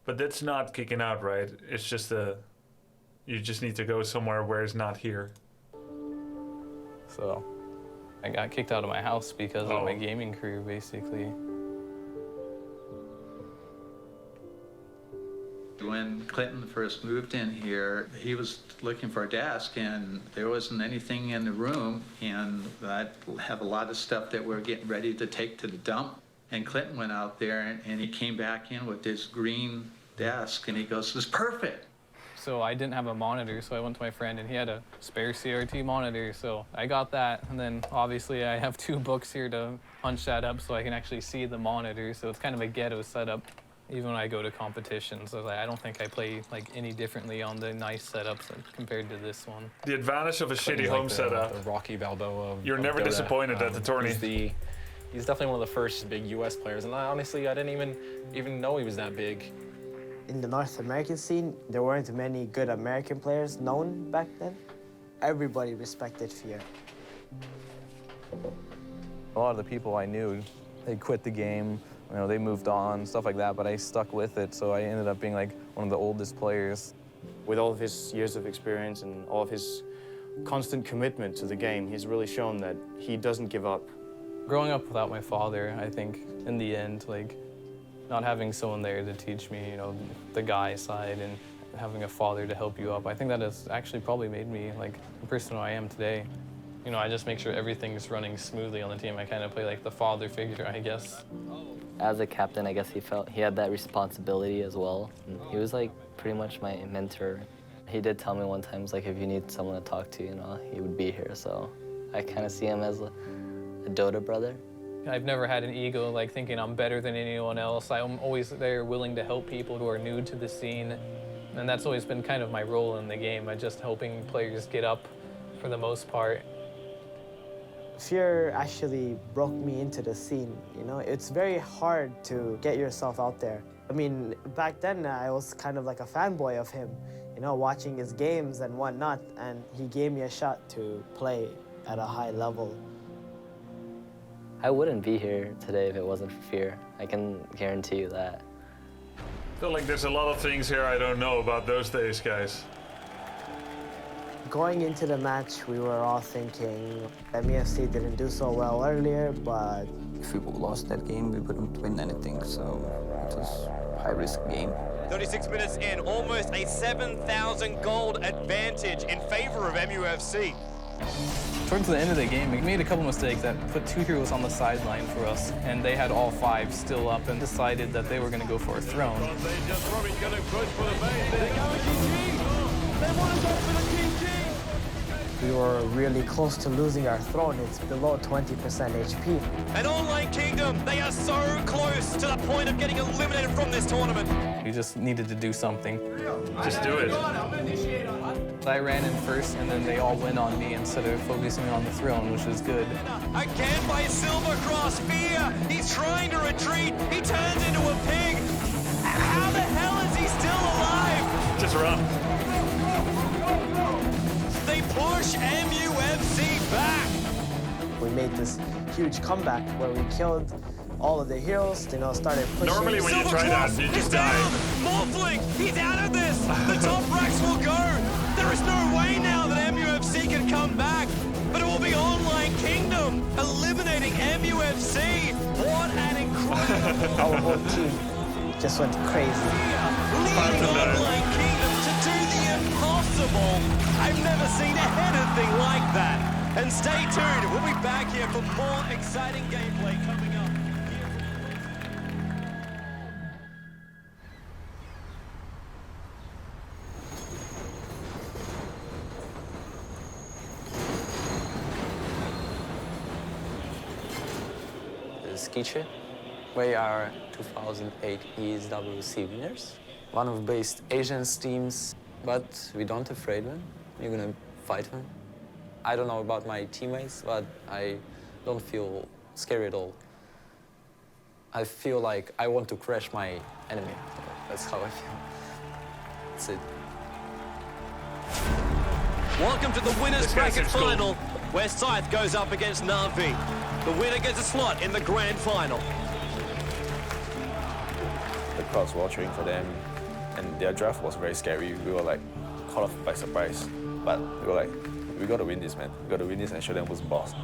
But that's not kicking out, right? It's just you just need to go somewhere where it's not here. So I got kicked out of my house because of my gaming career, basically. When Clinton first moved in here, he was looking for a desk, and there wasn't anything in the room, and I have a lot of stuff that we're getting ready to take to the dump. And Clinton went out there, and he came back in with this green desk, and he goes, "This is perfect." So I didn't have a monitor, so I went to my friend, and he had a spare CRT monitor, so I got that. And then obviously I have 2 books here to punch that up so I can actually see the monitor, so it's kind of a ghetto setup. Even when I go to competitions, I don't think I play any differently on the nice setups compared to this one. The advantage of a shitty home setup. The Rocky Balboa of You're never Dota. disappointed at the tourney. He's definitely one of the first big US players, and honestly, I didn't even know he was that big. In the North American scene, there weren't many good American players known back then. Everybody respected Fear. A lot of the people I knew, they quit the game, they moved on, stuff like that, but I stuck with it, so I ended up being one of the oldest players. With all of his years of experience and all of his constant commitment to the game, he's really shown that he doesn't give up. Growing up without my father, I think in the end, not having someone there to teach me, the guy side and having a father to help you up, I think that has actually probably made me the person I am today. I just make sure everything's running smoothly on the team. I kind of play the father figure, I guess. As a captain, I guess he felt he had that responsibility as well. And he was pretty much my mentor. He did tell me one time, if you need someone to talk to, he would be here. So I kind of see him as a Dota brother. I've never had an ego like thinking I'm better than anyone else. I'm always there willing to help people who are new to the scene. And that's always been kind of my role in the game. I'm just helping players get up for the most part. Fear actually broke me into the scene, you know? It's very hard to get yourself out there. I mean, back then I was kind of like a fanboy of him, you know, watching his games and whatnot, and he gave me a shot to play at a high level. I wouldn't be here today if it wasn't for Fear. I can guarantee you that. I feel like there's a lot of things here I don't know about those days, guys. Going into the match, we were all thinking MEFC didn't do so well earlier, but if we lost that game, we wouldn't win anything, so it was a high-risk game. 36 minutes in, almost a 7,000 gold advantage in favor of MUFC. Towards the end of the game, we made a couple mistakes that put 2 heroes on the sideline for us, and they had all 5 still up and decided that they were going to go for a throne. we were really close to losing our throne. It's below 20% HP. An online kingdom, they are so close to the point of getting eliminated from this tournament. We just needed to do something. Just do it. I ran in first, and then they all went on me instead of focusing on the throne, which was good. Again by Silver Cross, Fear. He's trying to retreat. He turns into a pig. How the hell is he still alive? Just run. They push MUFC back. We made this huge comeback where we killed all of the heroes, you know, started pushing. Normally when you try that, you just die. Morphling, he's out of this. The top racks will go. There is no way now that MUFC can come back, but it will be Online Kingdom eliminating MUFC. What an incredible... Our whole team just went crazy. Leading Online Kingdom to do the impossible. I've never seen anything like that. And stay tuned, we'll be back here for more exciting gameplay coming up. Skiche. We are 2008 ESWC winners. One of the best Asian teams, but we don't afraid them. We're gonna fight them. I don't know about my teammates, but I don't feel scary at all. I feel like I want to crush my enemy. That's how I feel. That's it. Welcome to the winners bracket final, where Scythe goes up against Na'Vi. The winner gets a slot in the grand final. The crowds were all cheering for them, and their draft was very scary. We were like caught off by surprise, but we were like, we got to win this, man. We got to win this and show them who's boss.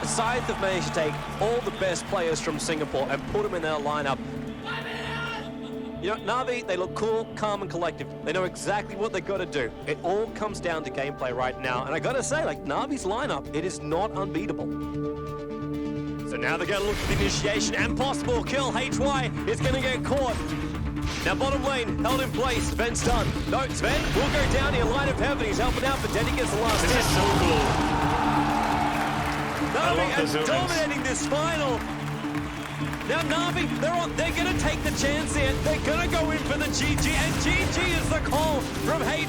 Scythe have managed to take all the best players from Singapore and put them in their lineup. You know, Na'Vi, they look cool, calm, and collective. They know exactly what they've got to do. It all comes down to gameplay right now. And I got to say, like, Na'Vi's lineup, it is not unbeatable. So now they're going to look for the initiation and possible kill. Hyhy is going to get caught. Now bottom lane, held in place. Sven's done. No, Sven will go down here. Line of heaven, he's helping out, but Dendi gets the last hit. This is so cool. Na'Vi are dominating this final. Now Na'Vi, they're going to take the chance here. They're going to go in for the GG, and GG is the call from Hyhy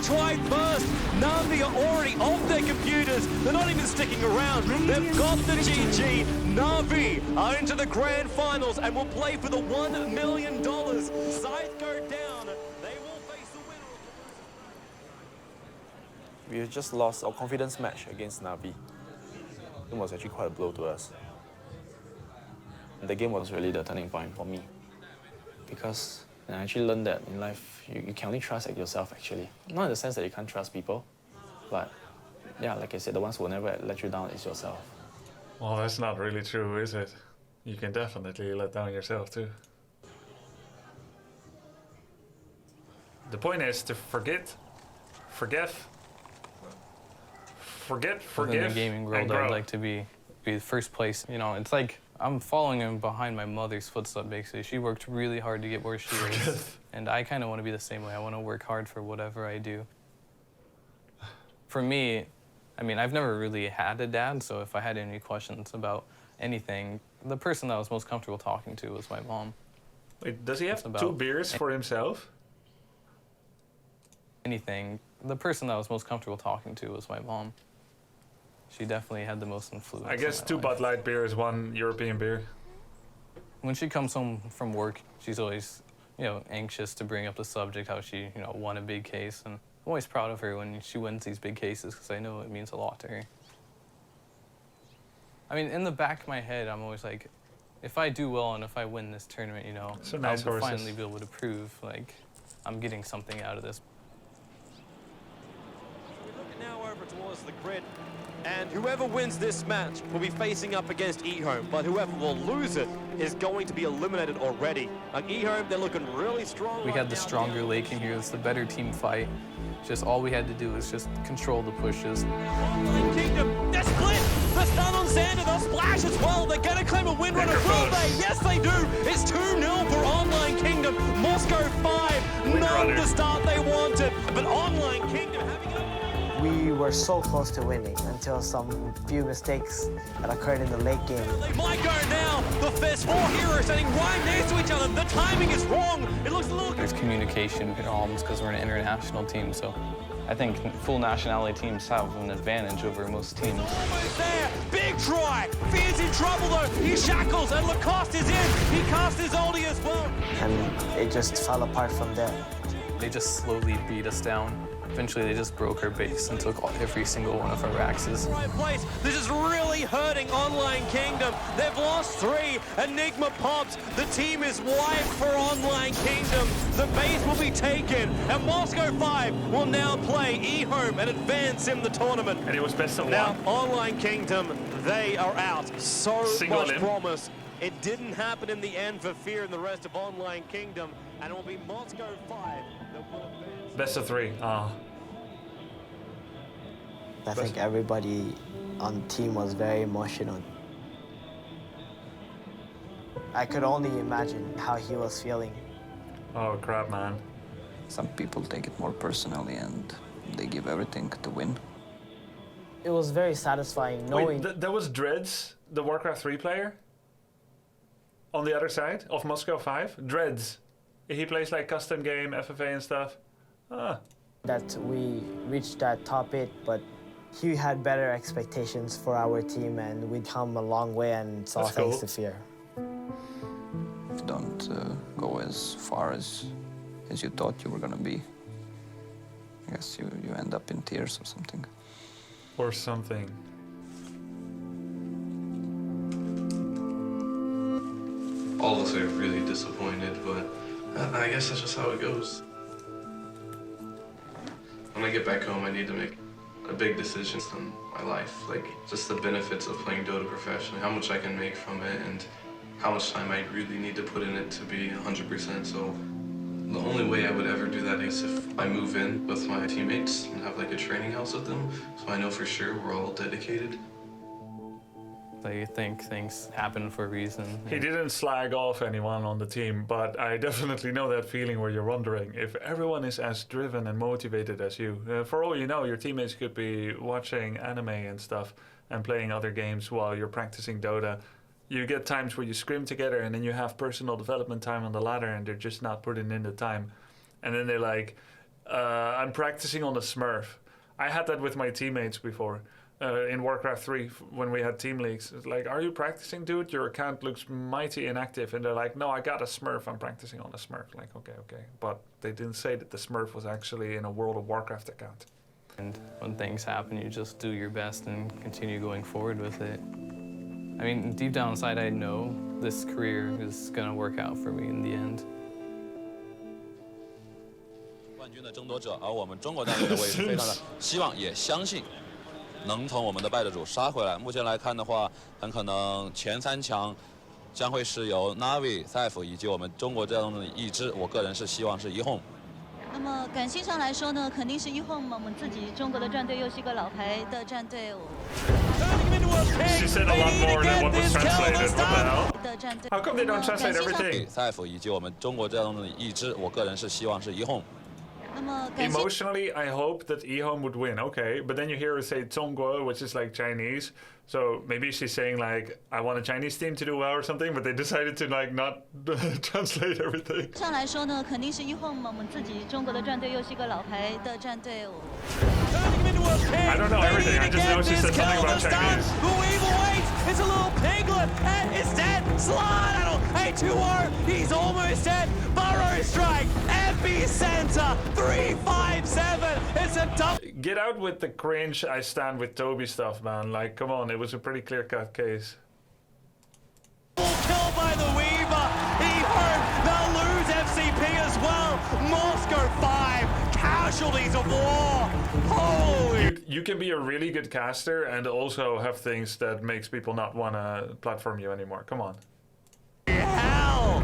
first. Na'Vi are already off their computers. They're not even sticking around. They've got the GG. Na'Vi are into the grand finals and will play for the $1 million. Scythe go down. They will face the winner. We just lost our confidence match against Na'Vi. It was actually quite a blow to us. The game was really the turning point for me, because I actually learned that in life you can only trust yourself, actually. Not in the sense that you can't trust people, but yeah, like I said, the ones who will never let you down is yourself. Well, that's not really true, is it? You can definitely let down yourself too. The point is to forgive, In the gaming world, I'd like to be first place. You know, it's like I'm following him behind my mother's footsteps, basically. She worked really hard to get where she is. And I kind of want to be the same way. I want to work hard for whatever I do. For me, I mean, I've never really had a dad, so if I had any questions about anything, the person that I was most comfortable talking to was my mom. Wait, does he have 2 beers for himself? Anything. The person that I was most comfortable talking to was my mom. She definitely had the most influence. I guess 2 Bud Light beers, 1 European beer. When she comes home from work, she's always, anxious to bring up the subject, how she, won a big case. And I'm always proud of her when she wins these big cases because I know it means a lot to her. I mean, in the back of my head, I'm always like, if I do well and if I win this tournament, So nice I'll finally be able to prove, I'm getting something out of this. We're looking now over towards the grid, and whoever wins this match will be facing up against eHome, but whoever will lose it is going to be eliminated already. Like eHome, they're looking really strong. We had the stronger lake in here. It's the better team fight. Just all we had to do was just control the pushes. Online Kingdom, they're split. The stun on Xander, they'll splash as well. They're going to claim a win runner. Will they? Yes, they do. It's 2-0 for Online Kingdom. Moscow 5, not the start they wanted. But Online Kingdom having a... We were so close to winning until some few mistakes that occurred in the late game. They might go now. There's 4 heroes standing right next to each other. The timing is wrong. It looks a little... There's communication problems because we're an international team, so I think full nationality teams have an advantage over most teams. Almost there. Big try. Fear's in trouble, though. He shackles, and Lacoste is in. He cast his ulti as well. And it just fell apart from there. They just slowly beat us down. Eventually, they just broke our base and took every single one of our axes. Right place. This is really hurting Online Kingdom. They've lost 3. Enigma pops. The team is wiped for Online Kingdom. The base will be taken, and Moscow 5 will now play eHome and advance in the tournament. And it was best of 1. Now, Online Kingdom, they are out. So Single much promise. It didn't happen in the end for Fear and the rest of Online Kingdom, and it will be Moscow 5 that will advance. Best of 3. I think everybody on the team was very emotional. I could only imagine how he was feeling. Oh, crap, man. Some people take it more personally and they give everything to win. It was very satisfying knowing... Wait, that was Dreads, the Warcraft 3 player? On the other side of Moscow 5? Dreads. He plays like custom game, FFA and stuff. That we reached that top 8, but he had better expectations for our team, and we'd come a long way, and it's all thanks to Fear. If you don't go as far as you thought you were going to be, I guess you end up in tears or something. Or something. All of us are really disappointed, but I guess that's just how it goes. When I get back home, I need to make a big decision in my life. Like, just the benefits of playing Dota professionally, how much I can make from it, and how much time I really need to put in it to be 100%. So the only way I would ever do that is if I move in with my teammates and have like a training house with them, so I know for sure we're all dedicated. They think things happen for a reason. He didn't slag off anyone on the team, but I definitely know that feeling where you're wondering if everyone is as driven and motivated as you. For all you know, your teammates could be watching anime and stuff and playing other games while you're practicing Dota. You get times where you scrim together and then you have personal development time on the ladder and they're just not putting in the time. And then they're like, I'm practicing on the Smurf. I had that with my teammates before. In Warcraft 3, when we had team leagues, it's like, are you practicing, dude? Your account looks mighty inactive. And they're like, no, I got a Smurf. I'm practicing on a Smurf. Like, okay. But they didn't say that the Smurf was actually in a World of Warcraft account. And when things happen, you just do your best and continue going forward with it. I mean, deep down inside, I know this career is going to work out for me in the end. 冠军的争夺者，而我们中国战队呢，我也是非常的希望，也相信。 能从我们的败者组杀回来。目前来看的话，很可能前3强将会是由 Navi、Cypher 以及我们中国战队的一支。我个人是希望是eHome。那么感性上来说呢，肯定是eHome。我们自己中国的战队又是一个老牌的战队。She said a lot more than what was translated. What the hell? How come they don't translate everything? Cypher 以及我们中国战队的一支。我个人是希望是eHome。Emotionally, I hope that eHome would win. Okay, but then you hear her say Zhongguo, which is like Chinese. So maybe she's saying like, I want a Chinese team to do well or something, but they decided to like not translate everything. 上来说呢，肯定是eHome我们自己中国的战队又是一个老牌的战队。I don't know everything. I just know she said something about Chinese. Who even waits? It's a little piglet and it's dead. Slide A2O. He's almost dead. Burrow strike. Epicenter. 357. It's a tough. Get out with the cringe I stand with Toby stuff, man. Like, come on, it was a pretty clear-cut case. Kill by the Weaver. He heard they'll lose FCP as well. Moscow 5. Casualties of war. Holy. You can be a really good caster and also have things that makes people not want to platform you anymore. Come on. Hell.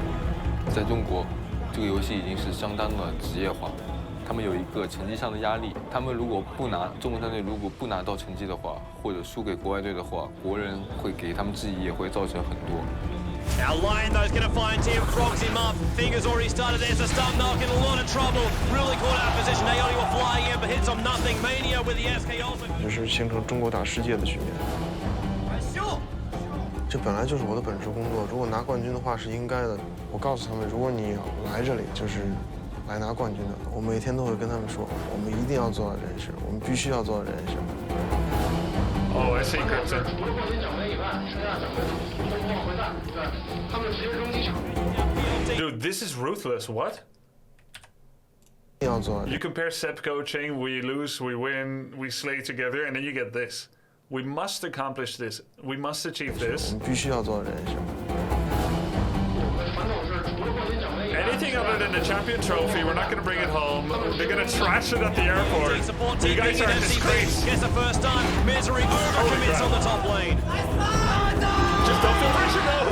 在中国，这个游戏已经是相当的职业化，他们有一个成绩上的压力。他们如果不拿中国战队如果不拿到成绩的话，或者输给国外队的话，国人会给他们质疑，也会造成很多。 Now Lion though's going to find Tim, frogs him up. Fingers already started. There's a stump knock in a lot of trouble. Really caught out of position. Aoni were flying in, but hits on nothing. Mania with the SK ultimate. 就是形成中国打世界的局面。这本来就是我的本职工作，如果拿冠军的话是应该的。我告诉他们，如果你来这里就是来拿冠军的，我每天都会跟他们说，我们一定要做到这件事，我们必须要做到这件事。Oh, I see, Crimson. Dude, this is ruthless. What? You compare SEP coaching, we lose, we win, we slay together, and then you get this. We must accomplish this. We must achieve this. Anything other than the champion trophy, we're not going to bring it home. They're going to trash it at the airport. You guys are a disgrace. Gets the first time. Misery overcommits on the top lane. Just don't feel pressure, though.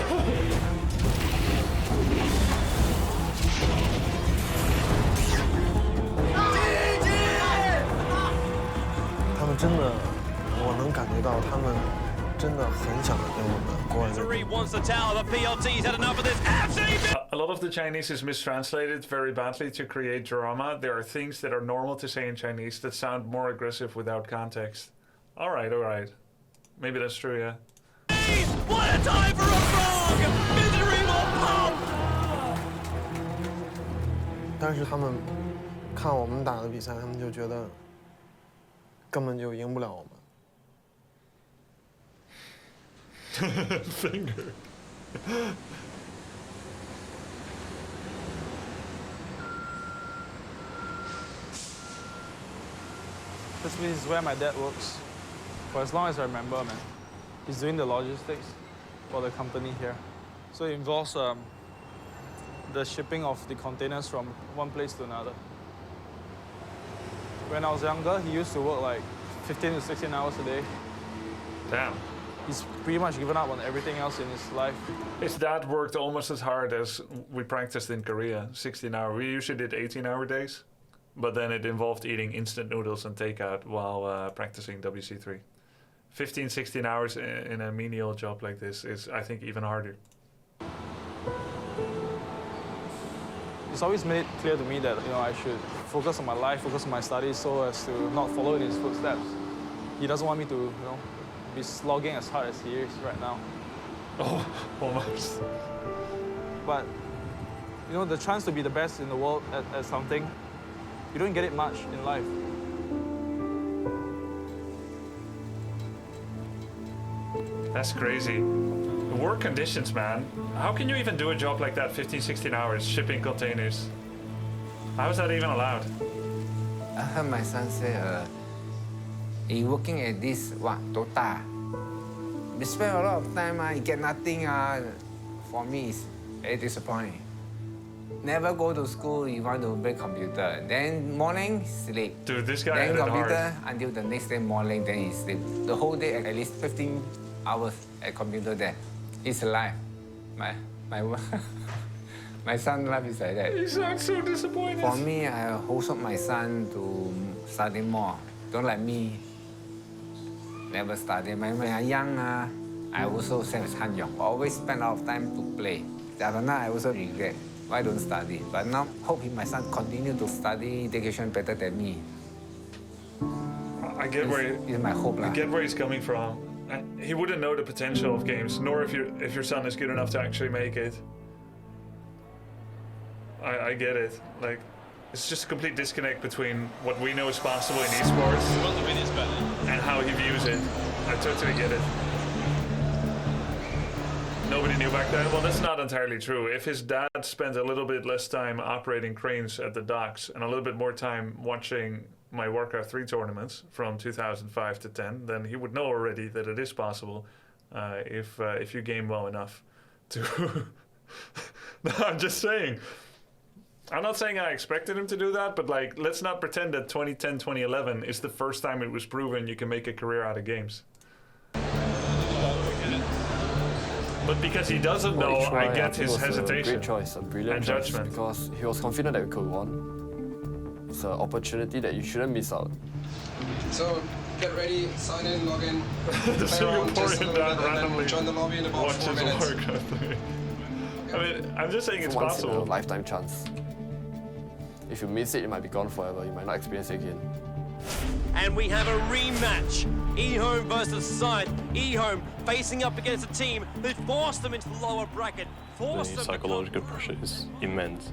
他们真的，我能感觉到他们真的很想跟我们国外队。A lot of the Chinese is mistranslated very badly to create drama. There are things that are normal to say in Chinese that sound more aggressive without context. All right. Maybe that's true, yeah. What a time for a frog! Misery will pump! 但是他们看我们打的比赛，他们就觉得根本就赢不了我们。Finger. This is where my dad works. For as long as I remember, man. He's doing the logistics for the company here. So it involves the shipping of the containers from one place to another. When I was younger, he used to work like 15 to 16 hours a day. Damn. He's pretty much given up on everything else in his life. His dad worked almost as hard as we practiced in Korea, 16 hours. We usually did 18-hour days, but then it involved eating instant noodles and takeout while practicing WC3. 15, 16 hours in a menial job like this is, I think, even harder. He's always made it clear to me that, I should focus on my life, focus on my studies so as to not follow in his footsteps. He doesn't want me to, be slogging as hard as he is right now. Oh, almost. But, the chance to be the best in the world at something, you don't get it much in life. That's crazy. The work conditions, man. How can you even do a job like that 15, 16 hours, shipping containers? How is that even allowed? I heard my son say, he working at this, Dota. We spend a lot of time, he get nothing. For me, it's very disappointing. Never go to school, he want to play computer. Then morning, sleep. Dude, this guy then had it computer hard. until the next day morning, then he sleep. The whole day, at least 15 hours at computer there. It's alive. My son's life is like that. He sounds so disappointed. For me, I hold up my son to study more. Don't like me. Never study. When I'm young, I also same as Han Yong. Always spend a lot of time to play. After that, I also regret. why don't study? But now, hope my son continue to study education better than me. I get it's my hope. I get where he's coming from. He wouldn't know the potential of games, nor if your son is good enough to actually make it. I get it. Like, it's just a complete disconnect between what we know is possible in esports and how he views it. I totally get it. Nobody knew back then. Well, that's not entirely true. If his dad spent a little bit less time operating cranes at the docks and a little bit more time watching my Warcraft 3 tournaments from 2005 to 10, then he would know already that it is possible if you game well enough to... No, I'm just saying. I'm not saying I expected him to do that, but like, let's not pretend that 2010, 2011 is the first time it was proven you can make a career out of games. But because he doesn't know, I get his hesitation. A great choice, a brilliant choice, because he was confident that we could won. It's an opportunity that you shouldn't miss out. So get ready, sign in, log in, play around just a little bit, and then join the lobby in about 4 minutes. I mean, I'm just saying it's possible. Once in a lifetime chance. If you miss it, it might be gone forever. You might not experience it again. And we have a rematch. eHome versus Scythe. eHome facing up against a team that forced them into the lower bracket. The psychological pressure is immense,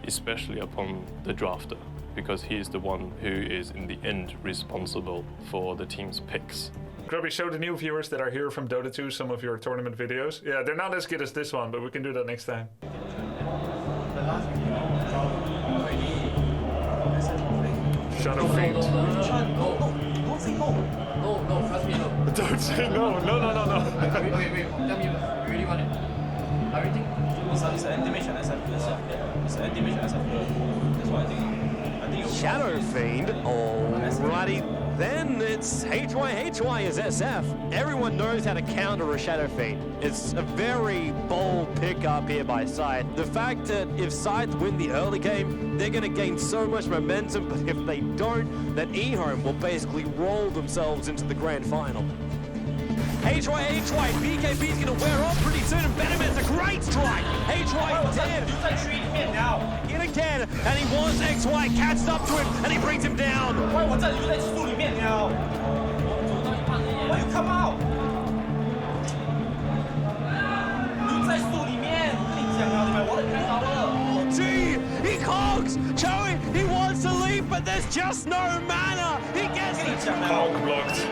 especially upon the drafter, because he is the one who is in the end responsible for the team's picks. Grubby, show the new viewers that are here from Dota2 some of your tournament videos. Yeah, they're not as good as this one, but we can do that next time. Shadow Fiend. Don't say no. No, trust me, no. Don't say no. No. Wait. Tell me, you really want it. Everything? It's an animation SF. It's an animation SF. That's what I think. Shadow Fiend. Alrighty. Then it's Hyhy is SF. Everyone knows how to counter a Shadow Fiend. It's a very bold pickup here by Scythe. The fact that if Scythe win the early game, they're going to gain so much momentum, but if they don't, then eHome will basically roll themselves into the grand final. Hyhy, BKB's gonna wear off pretty soon, and Benjamin's a great strike. Hyhy dead. In again, and he wants XY catched up to him, and he brings him down. Gee, he cogs! Joey, he wants to leave, but there's just no mana. He gets it. Hog blocked.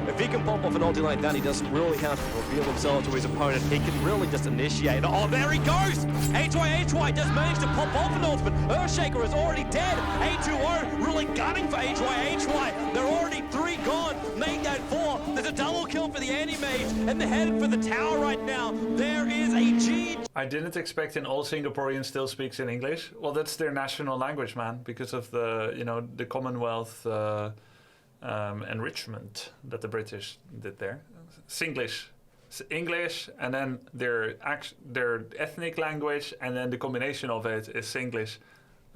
If he can pop off an ulti like that, he doesn't really have to reveal himself to his opponent. He can really just initiate. Oh, there he goes! Hyhy does manage to pop off an ultimate. Earthshaker is already dead. A2O really gunning for Hyhy. They're already 3 gone. Made that 4. There's a double kill for the anti-mage, and they're headed for the tower right now. There is a G. I didn't expect an all Singaporean still speaks in English. Well, that's their national language, man, because of the, the Commonwealth enrichment that the British did there. Singlish, English, and then their ethnic language, and then the combination of it is Singlish.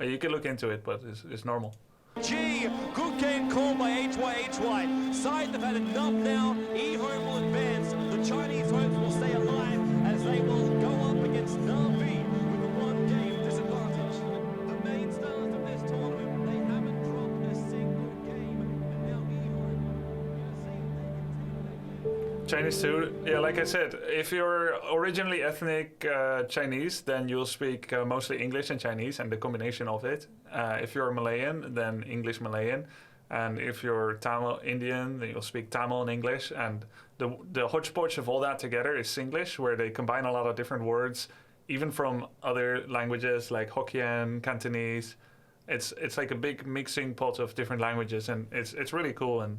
You can look into it, but it's normal. G, good game called by Hyhy. Scythe have had enough now. eHome will advance. The Chinese hopes will stay alive as they will go up against Navi with a 1-game disadvantage. The main stars of this tournament, they haven't dropped a single game, and now eHome. Chinese too. Yeah, like I said, if you're originally ethnic Chinese, then you'll speak mostly English and Chinese and the combination of it. If you're Malayan, then English Malayan. And if you're Tamil Indian, then you'll speak Tamil and English. And the hodgepodge of all that together is Singlish, where they combine a lot of different words, even from other languages like Hokkien, Cantonese. It's like a big mixing pot of different languages, and it's really cool. And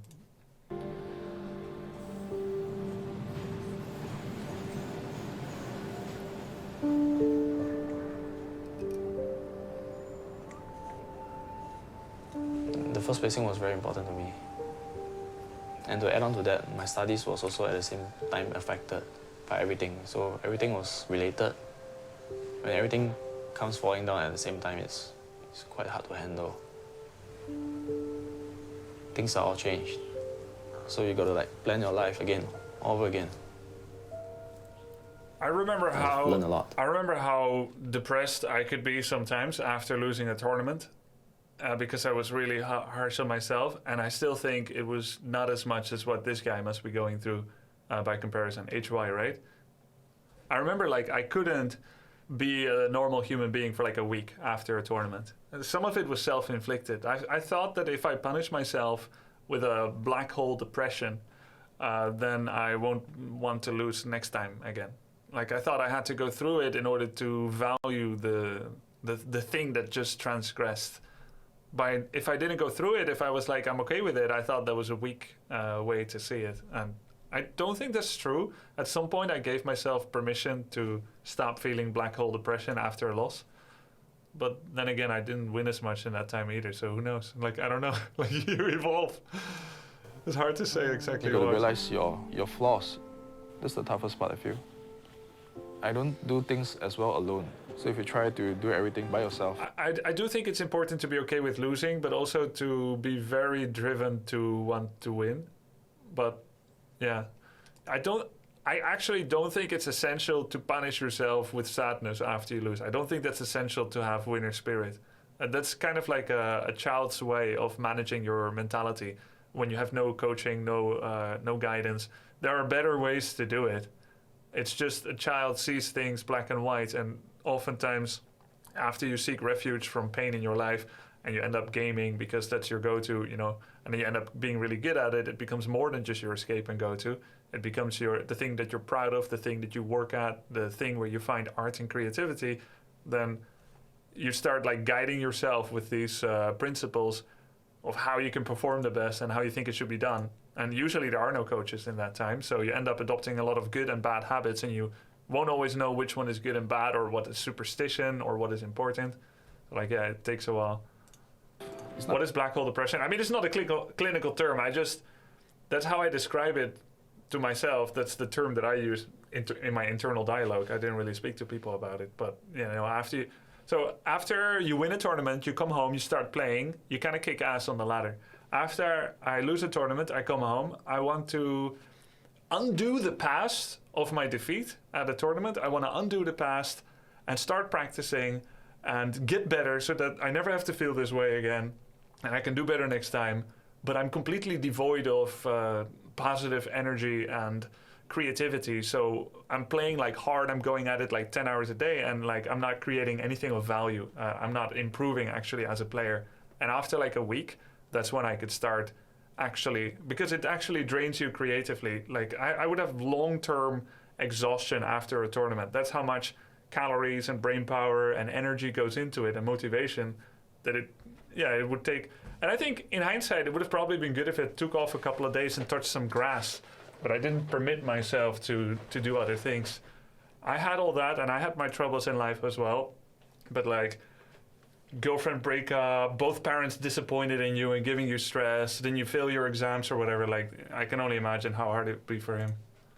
the first placing was very important to me. And to add on to that, my studies was also at the same time affected by everything. So everything was related. When everything comes falling down at the same time, it's quite hard to handle. things are all changed. So you gotta like plan your life again, all over again. I remember I've learned a lot. I remember how depressed I could be sometimes after losing a tournament, because I was really harsh on myself, and I still think it was not as much as what this guy must be going through by comparison. Hyhy, right? I remember like I couldn't be a normal human being for like a week after a tournament. Some of it was self-inflicted. I thought that if I punish myself with a black hole depression, then I won't want to lose next time again. Like I thought I had to go through it in order to value the thing that just transgressed. If I didn't go through it, if I was like I'm okay with it, I thought that was a weak way to see it. And I don't think that's true. At some point I gave myself permission to stop feeling black hole depression after a loss. But then again, I didn't win as much in that time either, so who knows? Like, I don't know. Like, you evolve. It's hard to say exactly You gotta what. realize your flaws. That's the toughest part, I feel. I don't do things as well alone. So if you try to do everything by yourself... I do think it's important to be okay with losing, but also to be very driven to want to win. But, yeah. I actually don't think it's essential to punish yourself with sadness after you lose. I don't think that's essential to have winner spirit. That's kind of like a child's way of managing your mentality. When you have no coaching, no guidance, there are better ways to do it. It's just a child sees things black and white, and oftentimes after you seek refuge from pain in your life and you end up gaming because that's your go-to, you know, and then you end up being really good at it, it becomes more than just your escape and go-to. It becomes the thing that you're proud of, the thing that you work at, the thing where you find art and creativity. Then you start like guiding yourself with these principles of how you can perform the best and how you think it should be done. And usually there are no coaches in that time, so you end up adopting a lot of good and bad habits, and you won't always know which one is good and bad, or what is superstition, or what is important. Like, yeah, it takes a while. What is black hole depression? I mean, it's not a clinical term. That's how I describe it to myself. That's the term that I use in my internal dialogue. I didn't really speak to people about it, but you know, after you win a tournament, you come home, you start playing, you kind of kick ass on the ladder. After I lose a tournament, I come home, I want to undo the past of my defeat at a tournament. I want to undo the past and start practicing and get better so that I never have to feel this way again, and I can do better next time. But I'm completely devoid of positive energy and creativity, so I'm playing like hard, I'm going at it like 10 hours a day, and like I'm not creating anything of value. I'm not improving actually as a player. And after like a week, that's when I could start actually, because it actually drains you creatively. Like I would have long-term exhaustion after a tournament. That's how much calories and brain power and energy goes into it, and motivation, that it would take. And I think in hindsight, it would have probably been good if it took off a couple of days and touched some grass, but I didn't permit myself to do other things. I had all that, and I had my troubles in life as well, but like girlfriend breakup, both parents disappointed in you and giving you stress, then you fail your exams or whatever, like I can only imagine how hard it would be for him.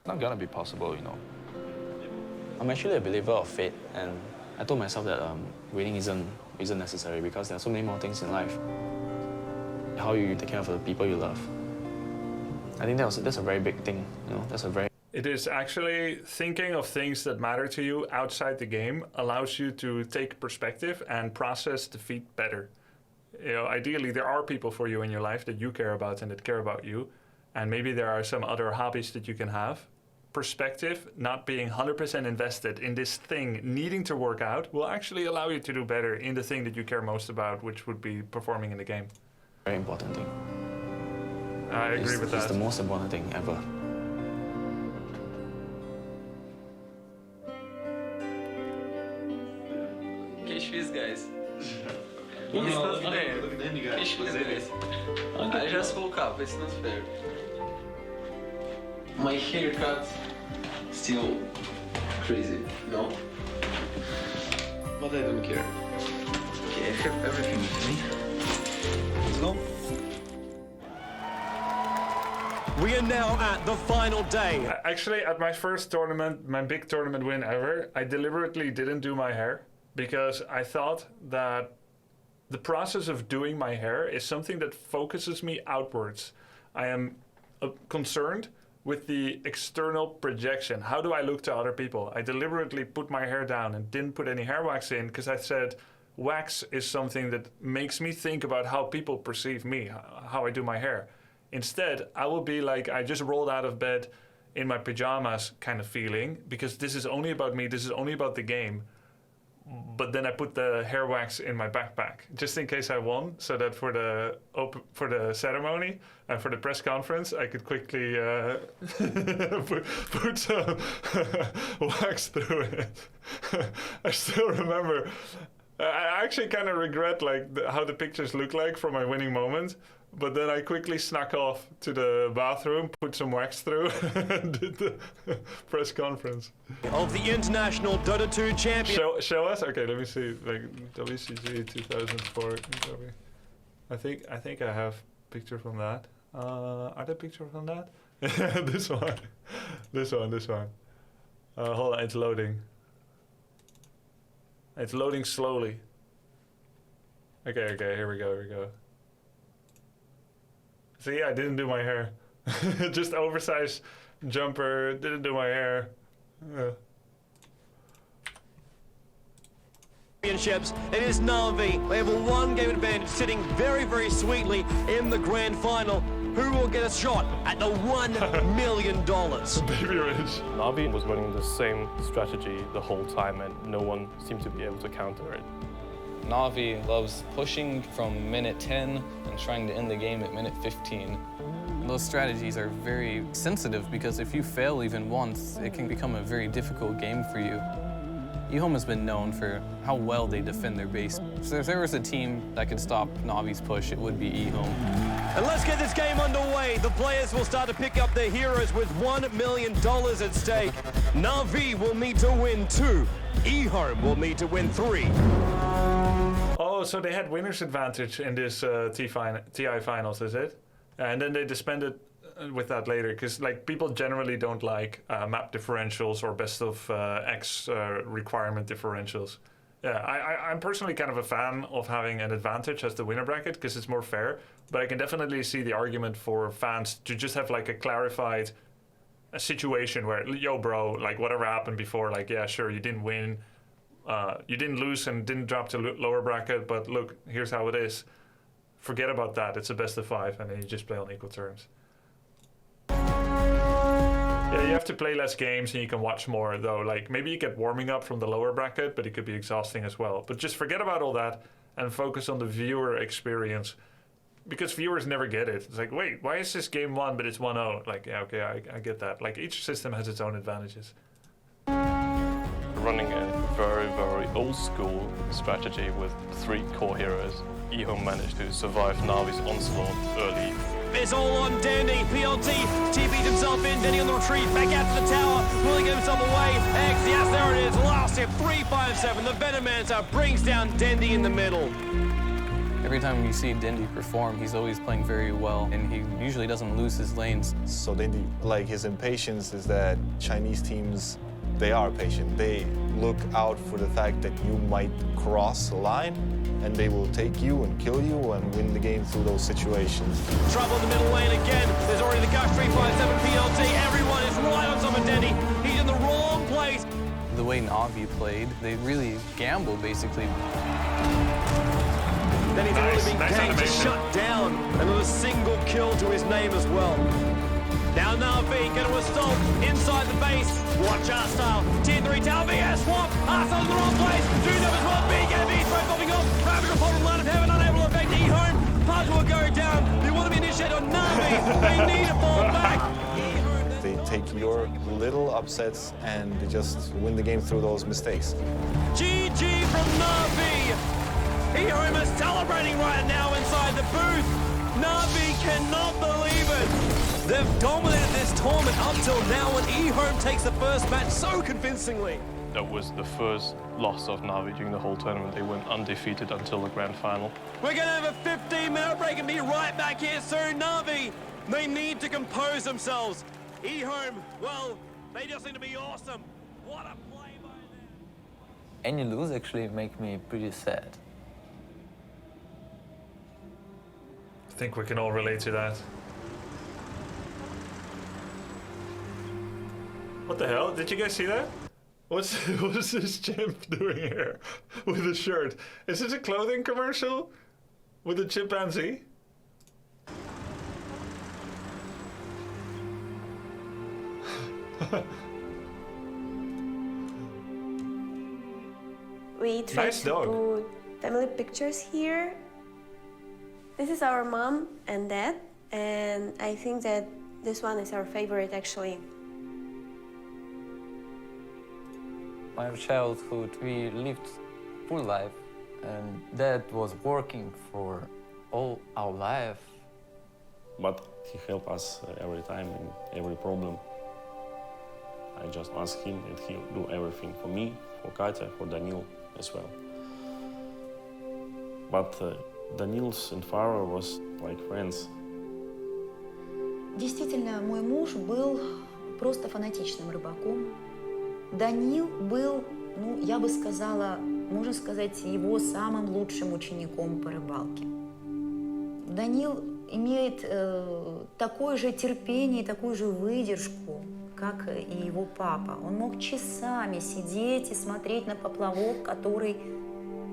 Not gonna be possible, you know. I'm actually a believer of fate, and I told myself that winning isn't necessary because there are so many more things in life. How you take care of the people you love. I think that's a very big thing, you know. It is actually thinking of things that matter to you outside the game allows you to take perspective and process defeat better. You know, ideally there are people for you in your life that you care about and that care about you, and maybe there are some other hobbies that you can have. Perspective, not being 100% invested in this thing needing to work out, will actually allow you to do better in the thing that you care most about, which would be performing in the game. Very important thing. I agree with that. It's the most important thing ever. Kish guys. He's not fair. Kish guys. I just woke up, it's not fair. My haircut still crazy, no? But I don't care. Okay, I have everything with me. Let's go. We are now at the final day. Actually, at my first tournament, my big tournament win ever, I deliberately didn't do my hair because I thought that the process of doing my hair is something that focuses me outwards. I am concerned with the external projection. How do I look to other people? I deliberately put my hair down and didn't put any hair wax in because I said wax is something that makes me think about how people perceive me, how I do my hair. Instead, I will be like, I just rolled out of bed in my pajamas kind of feeling, because this is only about me, this is only about the game. But then I put the hair wax in my backpack, just in case I won, so that for the ceremony and for the press conference, I could quickly put some wax through it. I still remember. I actually kind of regret how the pictures look like from my winning moment. But then I quickly snuck off to the bathroom, put some wax through, and did the press conference. Of the international Dota 2 champion. Show us? Okay, let me see. WCG 2004. I think I have picture from that. Are there pictures from that? This one. This one. Hold on, it's loading. It's loading slowly. Okay, here we go. See, I didn't do my hair. Just oversized jumper, didn't do my hair. Championships. It is Na'Vi. They have a one-game advantage, sitting very, very sweetly in the grand final. Who will get a shot at the $1 million? Baby rich. Na'Vi was running the same strategy the whole time, and no one seemed to be able to counter it. Na'Vi loves pushing from minute 10 and trying to end the game at minute 15. Those strategies are very sensitive because if you fail even once, it can become a very difficult game for you. eHome has been known for how well they defend their base. So if there was a team that could stop Na'Vi's push, it would be eHome. And let's get this game underway. The players will start to pick up their heroes with $1 million at stake. Na'Vi will need to win 2. eHome will need to win 3. Oh, so they had winner's advantage in this TI finals, is it? And then they disbanded with that later, because people generally don't like map differentials or best of X requirement differentials. Yeah, I'm personally kind of a fan of having an advantage as the winner bracket because it's more fair, but I can definitely see the argument for fans to just have a clarified situation where, yo bro, whatever happened before, yeah, sure, you didn't win, you didn't lose and didn't drop to lower bracket, but look, here's how it is. Forget about that, it's a best of 5, and then you just play on equal terms. Yeah, you have to play less games and you can watch more, though. Maybe you get warming up from the lower bracket, but it could be exhausting as well. But just forget about all that and focus on the viewer experience, because viewers never get it. It's wait, why is this game 1 but it's 1-0? Yeah, okay, I get that. Each system has its own advantages. Running a very, very old school strategy with 3 core heroes, eHome managed to survive Na'Vi's onslaught early. It's all on Dendi. PLT TP'd himself in. Dendi on the retreat. Back out to the tower. Will he get himself away? X, yes, there it is. Last hit, 3-5-7. The Venomancer brings down Dendi in the middle. Every time you see Dendi perform, he's always playing very well, and he usually doesn't lose his lanes. So Dendi, his impatience is that Chinese teams, they are patient. They look out for the fact that you might cross a line, and they will take you and kill you and win the game through those situations. Trouble in the middle lane again. There's already the gush, 3-5-7 PLT. Everyone is right on top of Dendi. He's in the wrong place. The way Na'Vi played, they really gamble, basically. Then he's really been ganked to shut down. Another single kill to his name as well. Now Na'Vi going to assault inside the base. Watch our style. Tier 3 tower VS swap. Arsenal in the wrong place. 2 as well. BKB throw popping off. Ravage upon the line of heaven. Unable to affect eHome. Pudge will go down. They want to be initiated on Na'Vi. They need to fall back. They take your little upsets and they just win the game through those mistakes. GG from Na'Vi. eHome is celebrating right now inside the booth. Na'Vi cannot believe it. They've dominated this tournament up till now, and eHome takes the first match so convincingly. That was the first loss of Na'Vi during the whole tournament. They went undefeated until the grand final. We're going to have a 15-minute break and be right back here soon. Na'Vi, they need to compose themselves. eHome, well, they just seem to be awesome. What a play by them. Any lose actually make me pretty sad. think we can all relate to that. What the hell? Did you guys see that? What's this chimp doing here with a shirt? Is this a clothing commercial with a chimpanzee? We try Nice to dog. put family pictures here. This is our mom and dad, and I think that this one is our favorite actually. My childhood, we lived full life, and Dad was working for all our life. But he helped us every time in every problem. I just ask him and he'll do everything for me, for Katya, for Daniil as well. But Daniil's and Farah was like friends. Действительно, мой муж был просто фанатичным рыбаком. Даниил был, ну, я бы сказала, можно сказать, его самым лучшим учеником по рыбалке. Даниил имеет такое же терпение, такую же выдержку, как и его папа. Он мог часами сидеть и смотреть на поплавок, который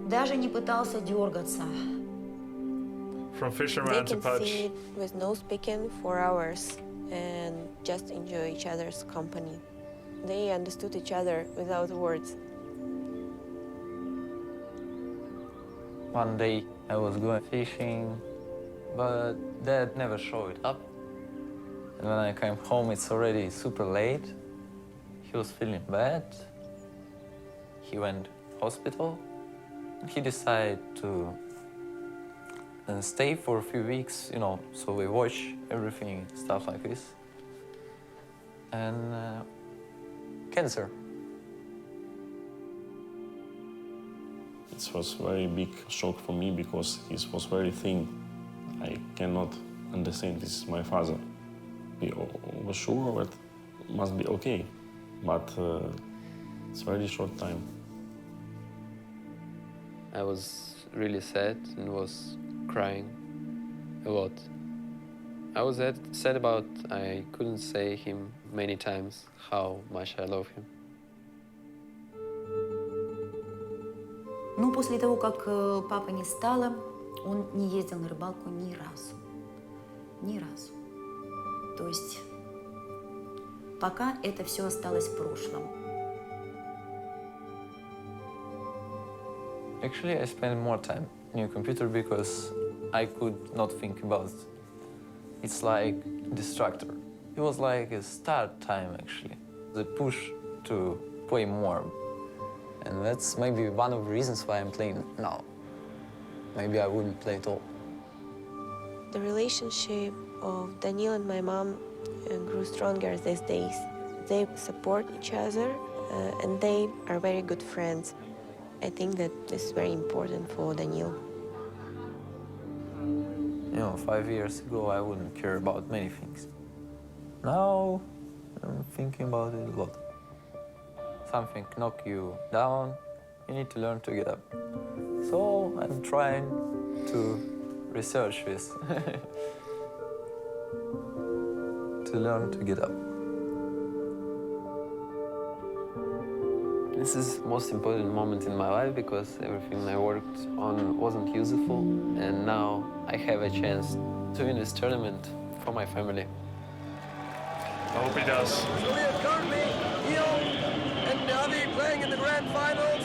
даже не пытался дергаться. From They fisherman to can Pudge. sit with no speaking for hours and just enjoy each other's company. They understood each other without words. One day I was going fishing, but Dad never showed up. And when I came home, it's already super late. He was feeling bad. He went hospital. He decided to stay for a few weeks, you know, so we watch everything, stuff like this. And cancer. It was very big shock for me because he was very thin. I cannot understand this is my father. We were sure that it must be okay, but it's very short time. I was really sad and was crying a lot. I was sad about I couldn't say him many times how much I love him. Но после того, как папы не стало, он не ездил на рыбалку ни разу. Ни разу. То есть пока это все осталось в прошлом. Actually, I spent more time in a computer because I could not think about it. It's like a distractor. It was like a start time, actually. The push to play more. And that's maybe one of the reasons why I'm playing now. Maybe I wouldn't play at all. The relationship of Daniil and my mom grew stronger these days. They support each other and they are very good friends. I think that this is very important for Daniil. You know, 5 years ago, I wouldn't care about many things. Now, I'm thinking about it a lot. Something knock you down, you need to learn to get up. So I'm trying to research this, to learn to get up. This is the most important moment in my life because everything I worked on wasn't useful, and now I have a chance to win this tournament for my family. I hope he does. So we have currently Eon and Navi playing in the grand finals.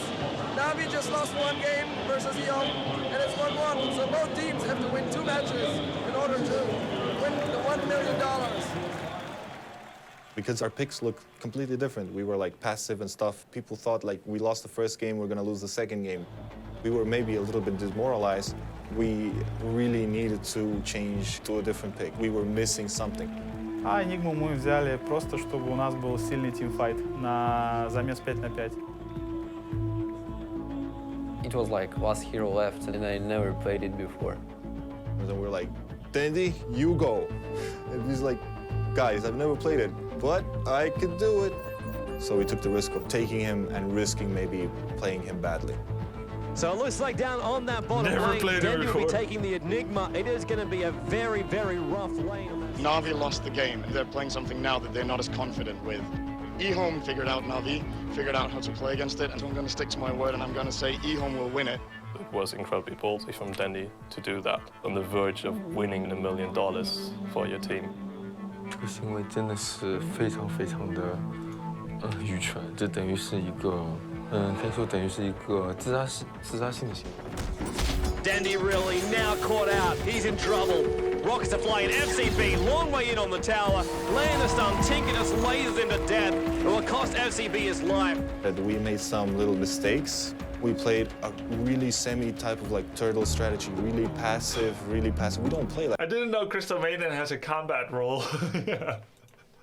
Navi just lost one game versus Eon, and it's 1-1. So both teams have to win 2 matches in order to win the $1 million. Because our picks look completely different. We were like passive and stuff. People thought like we lost the first game, we're gonna lose the second game. We were maybe a little bit demoralized. We really needed to change to a different pick. We were missing something. А Enigmu мы взяли просто, чтобы у нас был сильный тимфайт на замес 5 на 5. It was like last hero left, and I never played it before. And then we're like, Dendi, you go. And he's like, guys, I've never played it, but I could do it. So we took the risk of taking him and risking maybe playing him badly. So it looks like down on that bottom lane, Dendi will be taking the Enigma. It is going to be a very, very rough lane. Na'Vi lost the game. They're playing something now that they're not as confident with. eHome figured out Na'Vi, figured out how to play against it, and so I'm going to stick to my word and I'm going to say eHome will win it. It was incredibly ballsy from Dendi to do that, on the verge of winning $1 million for your team. 这个行为真的是非常非常的愚蠢，这等于是一个可以说等于是一个自杀性的行为。 Dendi really now caught out. He's in trouble. Rockets are flying. FCB, long way in on the tower. Laying the stun. Tinker just lasers into death. It will cost FCB his life. We made some little mistakes. We played a really semi-type of like turtle strategy, really passive. We don't play like I didn't know Crystal Maiden has a combat role. Yeah.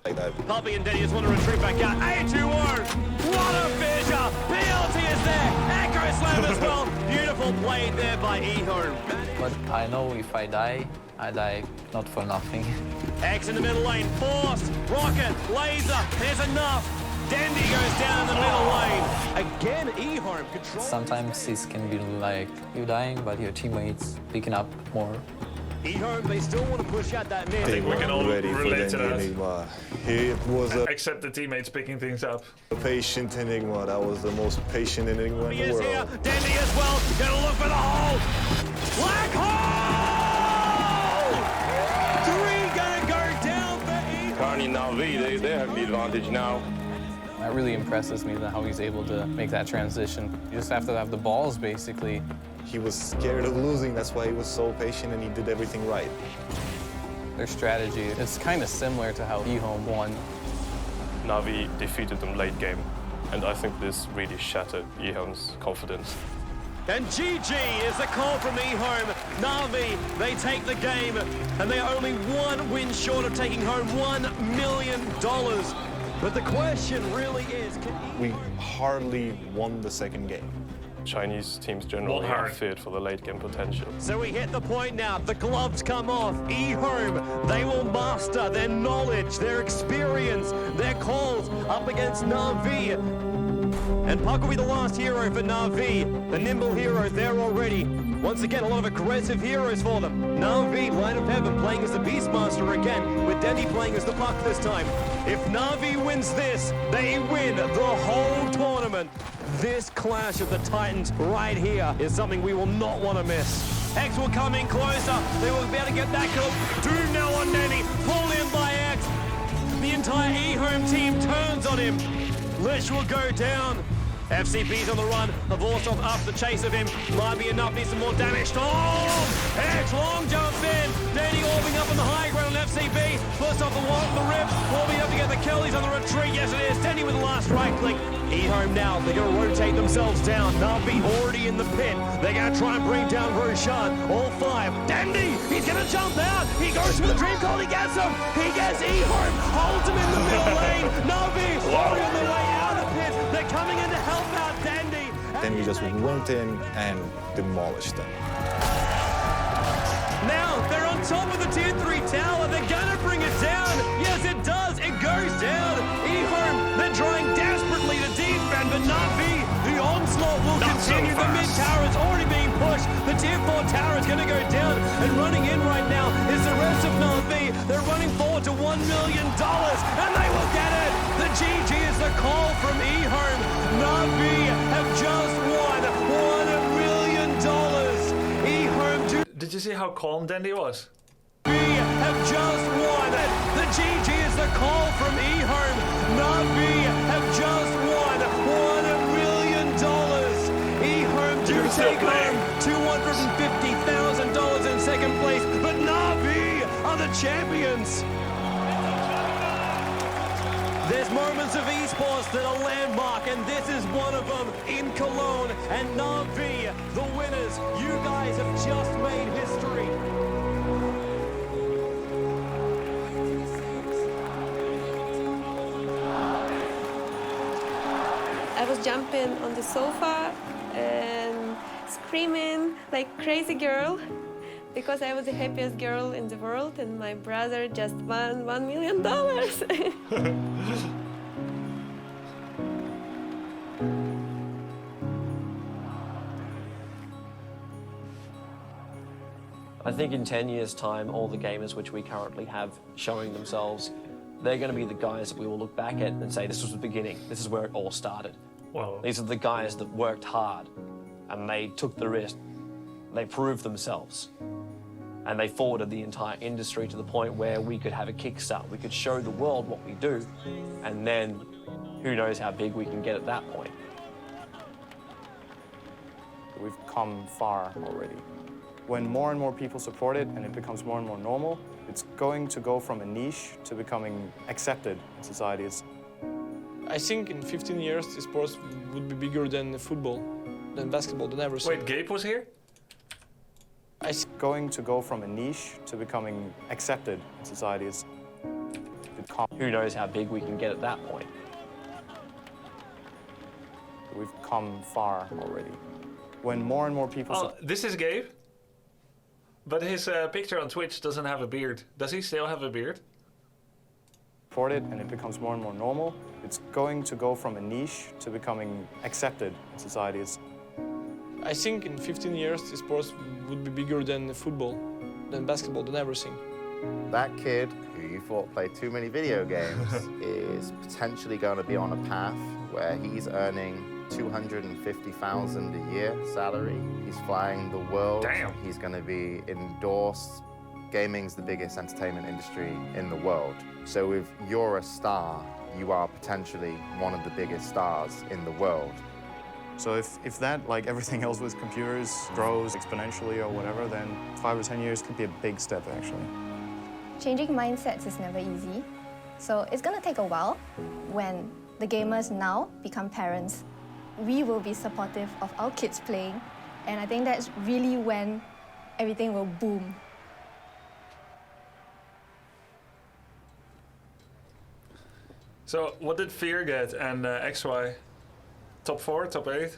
like that. Puppy and Dendi just want to retreat back out. A2-0. What a fissure. PLT is there. Echo slam as well. Beautiful play there by eHome. But I know if I die not for nothing. X in the middle lane. Forced. Rocket. Laser. There's enough. Dendi goes down in the middle lane. Again, eHome control. Sometimes this can be like you dying, but your teammates picking up more. eHome, they still want to push out that mid. I think we can all relate to that. Enigma. It was except the teammates picking things up. A patient Enigma. That was the most patient Enigma in the world. Here. Dendi as well. Gonna look for the hole. Black hole! 3 gonna go down for eHome. Carney and Na'Vi, they have the advantage now. That really impresses me, how he's able to make that transition. You just have to have the balls, basically. He was scared of losing. That's why he was so patient and he did everything right. Their strategy, it's kind of similar to how eHome won. Na'Vi defeated them late game, and I think this really shattered eHome's confidence. And GG is the call from eHome. Na'Vi, they take the game, and they are only 1 win short of taking home $1 million. But the question really is, we hardly won the second game. Chinese teams generally are feared for the late game potential. So we hit the point now. The gloves come off. eHome, they will master their knowledge, their experience, their calls up against Na'Vi. And Puck will be the last hero for Na'Vi. The nimble hero there already. Once again, a lot of aggressive heroes for them. Na'Vi, Light of Heaven, playing as the Beastmaster again, with Dendi playing as the Puck this time. If Na'Vi wins this, they win the whole tournament. This clash of the Titans right here is something we will not want to miss. X will come in closer. They will be able to get that kill. Doom now on Dendi. Pulled in by X. The entire eHome team turns on him. Lich will go down. FCB's on the run.Avorsov up the chase of him. Might be enough. Needs some more damage. Oh! X long jump in. Dendi orbing up on the high ground on FCB. First off the rip. Orbing up to get the kill. He's on the retreat. Yes, it is. Dendi with the last right click. eHome now. They're going to rotate themselves down. Na'Vi already in the pit. They're going to try and bring down Roshan. All 5. Dendi! He's going to jump out. He goes for the dream call. He gets him. He gets eHome. Holds him in the middle lane. Na'Vi already on their way out of the pit. They're coming in to help out Dendi. Then we just went in and demolished them. Now they're on top of the tier 3 tower. They're gonna bring it down. Yes, it does. It goes down. eHome, they're trying desperately to defend, but Na'Vi, the onslaught will continue. The mid tower is already being pushed. The tier 4 tower is gonna go down, and running in right now is the rest of Na'Vi. They're running forward to $1 million, and they will get it. The GG is the call from eHome. Na'Vi have just won $1 million. eHome do. Did you see how calm Dendi was? We have just won. The GG is the call from eHome. Na'Vi have just won $1 million. eHome do take home $250,000 in second place, but Na'Vi are the champions. There's moments of esports that are landmark, and this is one of them in Cologne. And Na'Vi, the winners, you guys have just made history. I was jumping on the sofa and screaming like crazy girl because I was the happiest girl in the world and my brother just won $1 million. think in 10 years' time, all the gamers which we currently have showing themselves, they're going to be the guys that we will look back at and say, this was the beginning. This is where it all started. Wow. These are the guys that worked hard and they took the risk. They proved themselves. And they forwarded the entire industry to the point where we could have a kickstart. We could show the world what we do, and then who knows how big we can get at that point. We've come far already. When more and more people support it and it becomes more and more normal, it's going to go from a niche to becoming accepted in society. I think in 15 years, esports would be bigger than football, than basketball, than everything. Wait, Gabe was here? It's going to go from a niche to becoming accepted in society. Who knows how big we can get at that point. We've come far already. When more and more people... Oh, this is Gabe? But his picture on Twitch doesn't have a beard. Does he still have a beard? Support it and it becomes more and more normal, it's going to go from a niche to becoming accepted in society. I think in 15 years, esports would be bigger than football, than basketball, than everything. That kid who you thought played too many video games is potentially going to be on a path where he's earning $250,000 a year salary. He's flying the world. Damn. He's going to be endorsed. Gaming's the biggest entertainment industry in the world. So if you're a star, you are potentially one of the biggest stars in the world. So if that, like everything else with computers, grows exponentially or whatever, then 5 or 10 years could be a big step, actually. Changing mindsets is never easy. So it's going to take a while. When the gamers now become parents, we will be supportive of our kids playing. And I think that's really when everything will boom. So what did Fear get and XY? Top 4, top 8?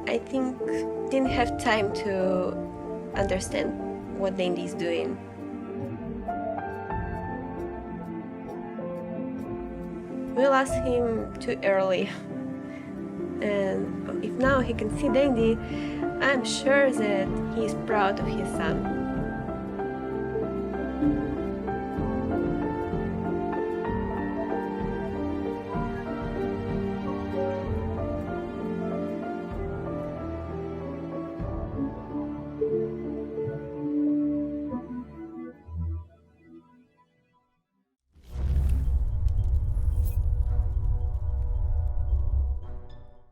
I think, didn't have time to understand what Dendi is doing. We lost him too early. And if now he can see Dendi, I'm sure that he is proud of his son.